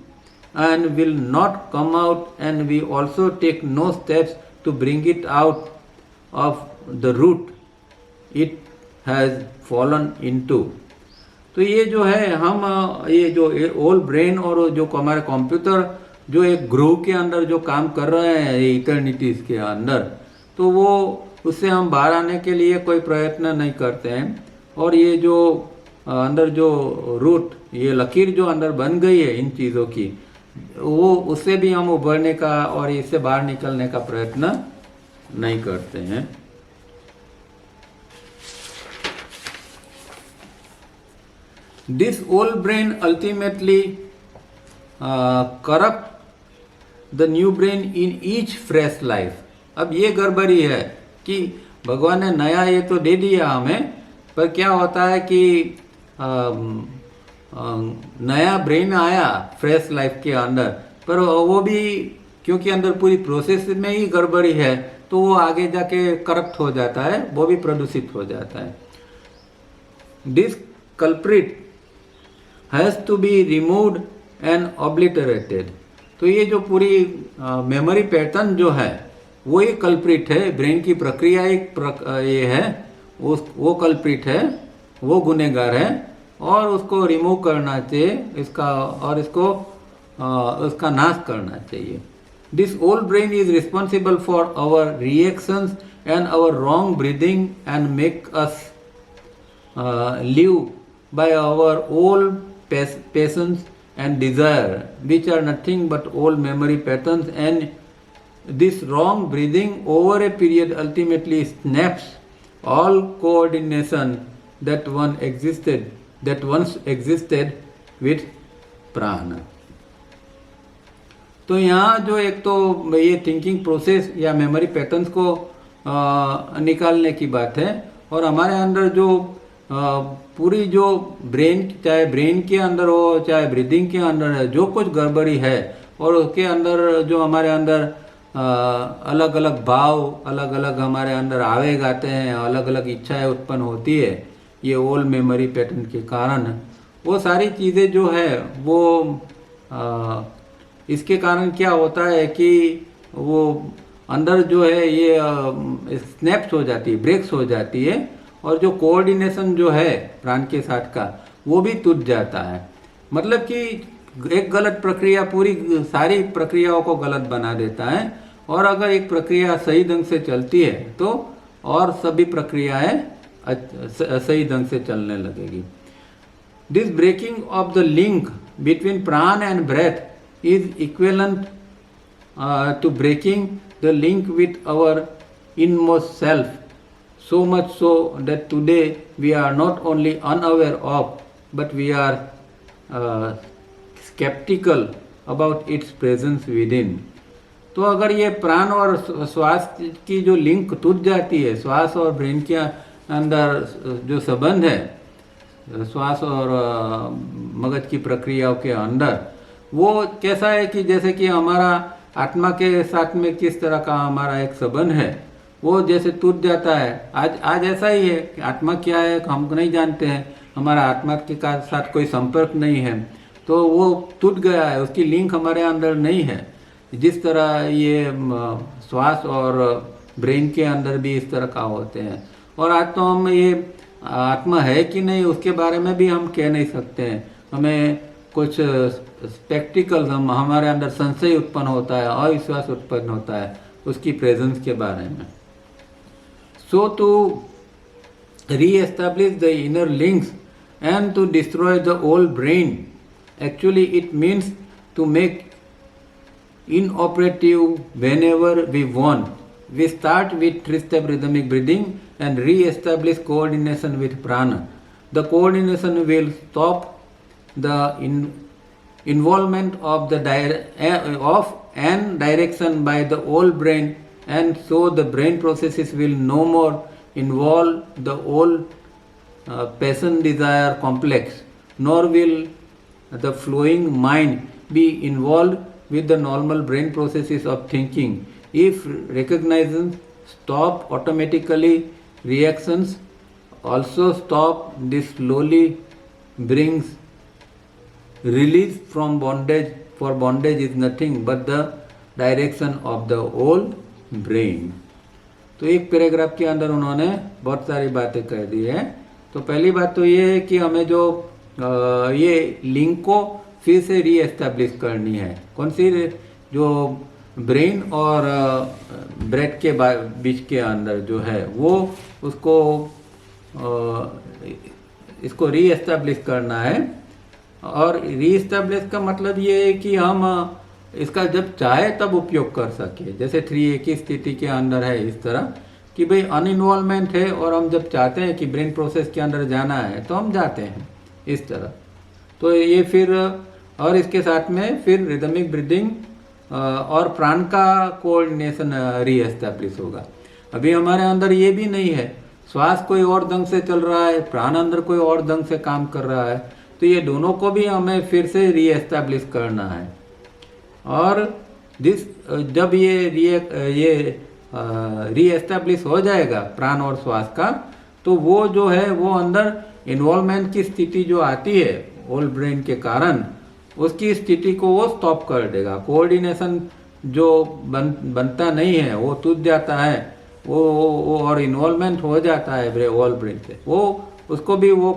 and will not come out, and we also take no steps to bring it out of the root it has fallen into। तो ये जो है हम ये जो old brain और जो हमारे कंप्यूटर जो एक ग्रूव के अंदर जो काम कर रहे हैं ये इटर्निटीज के अंदर, तो वो उससे हम बाहर आने के लिए कोई प्रयत्न नहीं करते हैं। और ये जो अंदर जो रूट, ये लकीर जो अंदर बन गई है इन चीज़ों की, वो उससे भी हम उभरने का और इससे बाहर निकलने का प्रयत्न नहीं करते हैं। This old brain ultimately corrupt the new brain in each fresh life. अब ये गड़बड़ी है कि भगवान ने नया ये तो दे दिया हमें, पर क्या होता है कि नया ब्रेन आया फ्रेश लाइफ के अंदर, पर वो भी क्योंकि अंदर पूरी प्रोसेस में ही गड़बड़ी है तो वो आगे जाके करप्ट हो जाता है, वो भी प्रदूषित हो जाता है। This culprit has to be removed and obliterated. तो ये जो पूरी मेमोरी पैटर्न जो है वो ही कल्प्रिट है, ब्रेन की प्रक्रिया ये है, वो कल्प्रिट है, वो गुनहगार है और उसको रिमूव करना चाहिए इसका, और इसको उसका नाश करना चाहिए। This old brain is responsible for our reactions and our wrong breathing and make us live by our old passions and desire, which are nothing but old memory patterns, and this wrong breathing over a period ultimately snaps all coordination that once existed with prana। तो यहाँ जो एक तो ये thinking process या memory patterns को निकालने की बात है, और हमारे अंदर जो पूरी जो ब्रेन, चाहे ब्रेन के अंदर हो चाहे ब्रीदिंग के अंदर है, जो कुछ गड़बड़ी है और उसके अंदर जो हमारे अंदर अलग अलग भाव, अलग अलग हमारे अंदर आवेग आते हैं, अलग अलग इच्छाएं उत्पन्न होती है ये ओल्ड मेमोरी पैटर्न के कारण, वो सारी चीज़ें जो है वो इसके कारण क्या होता है कि वो अंदर जो है ये स्नैप्स हो जाती है, ब्रेक्स हो जाती है, और जो कोऑर्डिनेशन जो है प्राण के साथ का वो भी टूट जाता है। मतलब कि एक गलत प्रक्रिया पूरी सारी प्रक्रियाओं को गलत बना देता है, और अगर एक प्रक्रिया सही ढंग से चलती है तो और सभी प्रक्रियाएं सही ढंग से चलने लगेगी। This breaking of the link between प्राण and breath is equivalent to breaking the link with our inmost self, so much so that today we are not only unaware of but we are skeptical about its presence within। तो अगर ये प्राण और श्वास की जो link टूट जाती है, श्वास और ब्रेन के अंदर जो संबंध है, श्वास और मगज की प्रक्रियाओं के अंदर, वो कैसा है कि जैसे कि हमारा आत्मा के साथ में किस तरह का हमारा एक संबंध है वो जैसे टूट जाता है। आज ऐसा ही है कि आत्मा क्या है हम नहीं जानते हैं, हमारा आत्मा के साथ कोई संपर्क नहीं है, तो वो टूट गया है, उसकी लिंक हमारे अंदर नहीं है। जिस तरह ये श्वास और ब्रेन के अंदर भी इस तरह का होते हैं। और आज तो हम ये आत्मा है कि नहीं उसके बारे में भी हम कह नहीं सकते हैं। हमें कुछ स्पेक्टिकल्स हमारे अंदर संशय उत्पन्न होता है, अविश्वास उत्पन्न होता है उसकी प्रेजेंस के बारे में। So to re-establish the inner links and to destroy the old brain, actually it means to make inoperative whenever we want. We start with 3-step rhythmic breathing and re-establish coordination with prana. The coordination will stop the involvement of the and direction by the old brain, and so the brain processes will no more involve the old passion desire complex, nor will the flowing mind be involved with the normal brain processes of thinking. If recognitions stop automatically, reactions also stop. This slowly brings release from bondage, for bondage is nothing but the direction of the old brain। तो एक paragraph के अंदर उन्होंने बहुत सारी बातें कह दी है। तो पहली बात तो ये है कि हमें जो ये लिंक को फिर से री एस्टैब्लिश करनी है। कौन सी? जो ब्रेन और ब्रेथ के बीच के अंदर जो है वो उसको इसको री एस्टैब्लिश करना है। और री एस्टैब्लिश का मतलब ये है कि हम इसका जब चाहे तब उपयोग कर सके। जैसे 3A की स्थिति के अंदर है इस तरह कि भाई अनइन्वॉल्वमेंट है और हम जब चाहते हैं कि ब्रेन प्रोसेस के अंदर जाना है तो हम जाते हैं इस तरह। तो ये फिर और इसके साथ में फिर रिदमिक ब्रीदिंग और प्राण का कोऑर्डिनेशन री एस्टैब्लिश होगा। अभी हमारे अंदर ये भी नहीं है, श्वास कोई और ढंग से चल रहा है, प्राण अंदर कोई और ढंग से काम कर रहा है, तो ये दोनों को भी हमें फिर से री एस्टैब्लिश करना है। और जब ये री एस्टैब्लिश हो जाएगा प्राण और श्वास का, तो वो जो है वो अंदर इन्वॉल्वमेंट की स्थिति जो आती है ओल्ड ब्रेन के कारण, उसकी स्थिति को वो स्टॉप कर देगा। कोऑर्डिनेशन जो बनता नहीं है वो टूट जाता है, वो और इन्वॉल्वमेंट हो जाता है ओल्ड ब्रेन से, वो उसको भी वो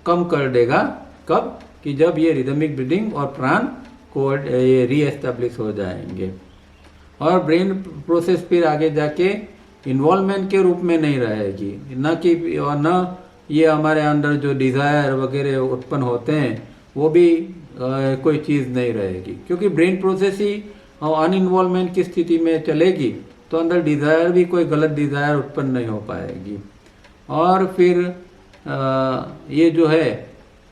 कम कर देगा। कब? कि जब ये रिदमिक ब्रीदिंग और प्राण को ये री एस्टैब्लिश हो जाएंगे। और ब्रेन प्रोसेस फिर आगे जाके इन्वॉल्वमेंट के रूप में नहीं रहेगी, न ये हमारे अंदर जो डिज़ायर वगैरह उत्पन्न होते हैं वो भी कोई चीज़ नहीं रहेगी, क्योंकि ब्रेन प्रोसेस ही अनइन्वॉल्वमेंट की स्थिति में चलेगी तो अंदर डिज़ायर भी कोई गलत डिज़ायर उत्पन्न नहीं हो पाएगी। और फिर ये जो है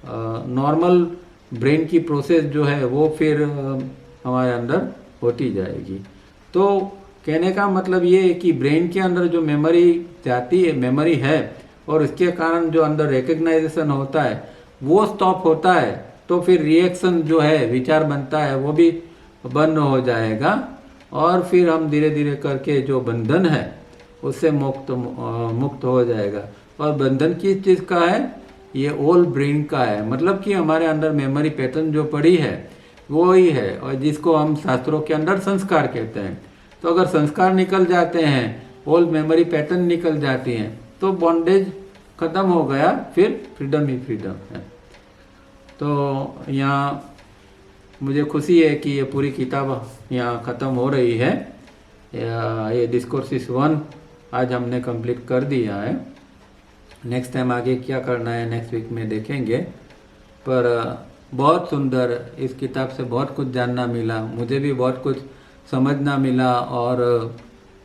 नॉर्मल ब्रेन की प्रोसेस जो है वो फिर हमारे अंदर होती जाएगी। तो कहने का मतलब ये है कि ब्रेन के अंदर जो मेमोरी जाती है, मेमोरी है, और इसके कारण जो अंदर रिकग्नाइजेशन होता है वो स्टॉप होता है, तो फिर रिएक्शन जो है विचार बनता है वो भी बंद हो जाएगा। और फिर हम धीरे धीरे करके जो बंधन है उससे मुक्त हो जाएगा। और बंधन किस चीज़ का है? ये ओल्ड ब्रेन का है। मतलब कि हमारे अंदर मेमोरी पैटर्न जो पड़ी है वो ही है, और जिसको हम शास्त्रों के अंदर संस्कार कहते हैं। तो अगर संस्कार निकल जाते हैं, ओल्ड मेमोरी पैटर्न निकल जाती हैं, तो बॉन्डेज ख़त्म हो गया, फिर फ्रीडम ही फ्रीडम है। तो यहाँ मुझे खुशी है कि ये पूरी किताब यहाँ ख़त्म हो रही है। ये डिस्कोर्सेस 1 आज हमने कंप्लीट कर दिया है। नेक्स्ट टाइम आगे क्या करना है नेक्स्ट वीक में देखेंगे। पर बहुत सुंदर, इस किताब से बहुत कुछ जानना मिला, मुझे भी बहुत कुछ समझना मिला और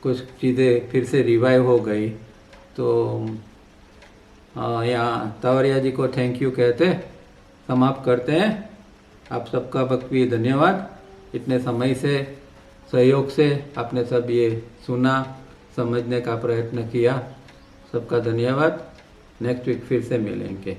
कुछ चीज़ें फिर से रिवाइव हो गई। तो यहाँ तावरिया जी को थैंक यू कहते समाप्त करते हैं। आप सबका बहुत भी धन्यवाद, इतने समय से सहयोग से आपने सब ये सुना, समझने का प्रयत्न किया। सबका धन्यवाद। नेक्स्ट वीक फिर से मिलेंगे।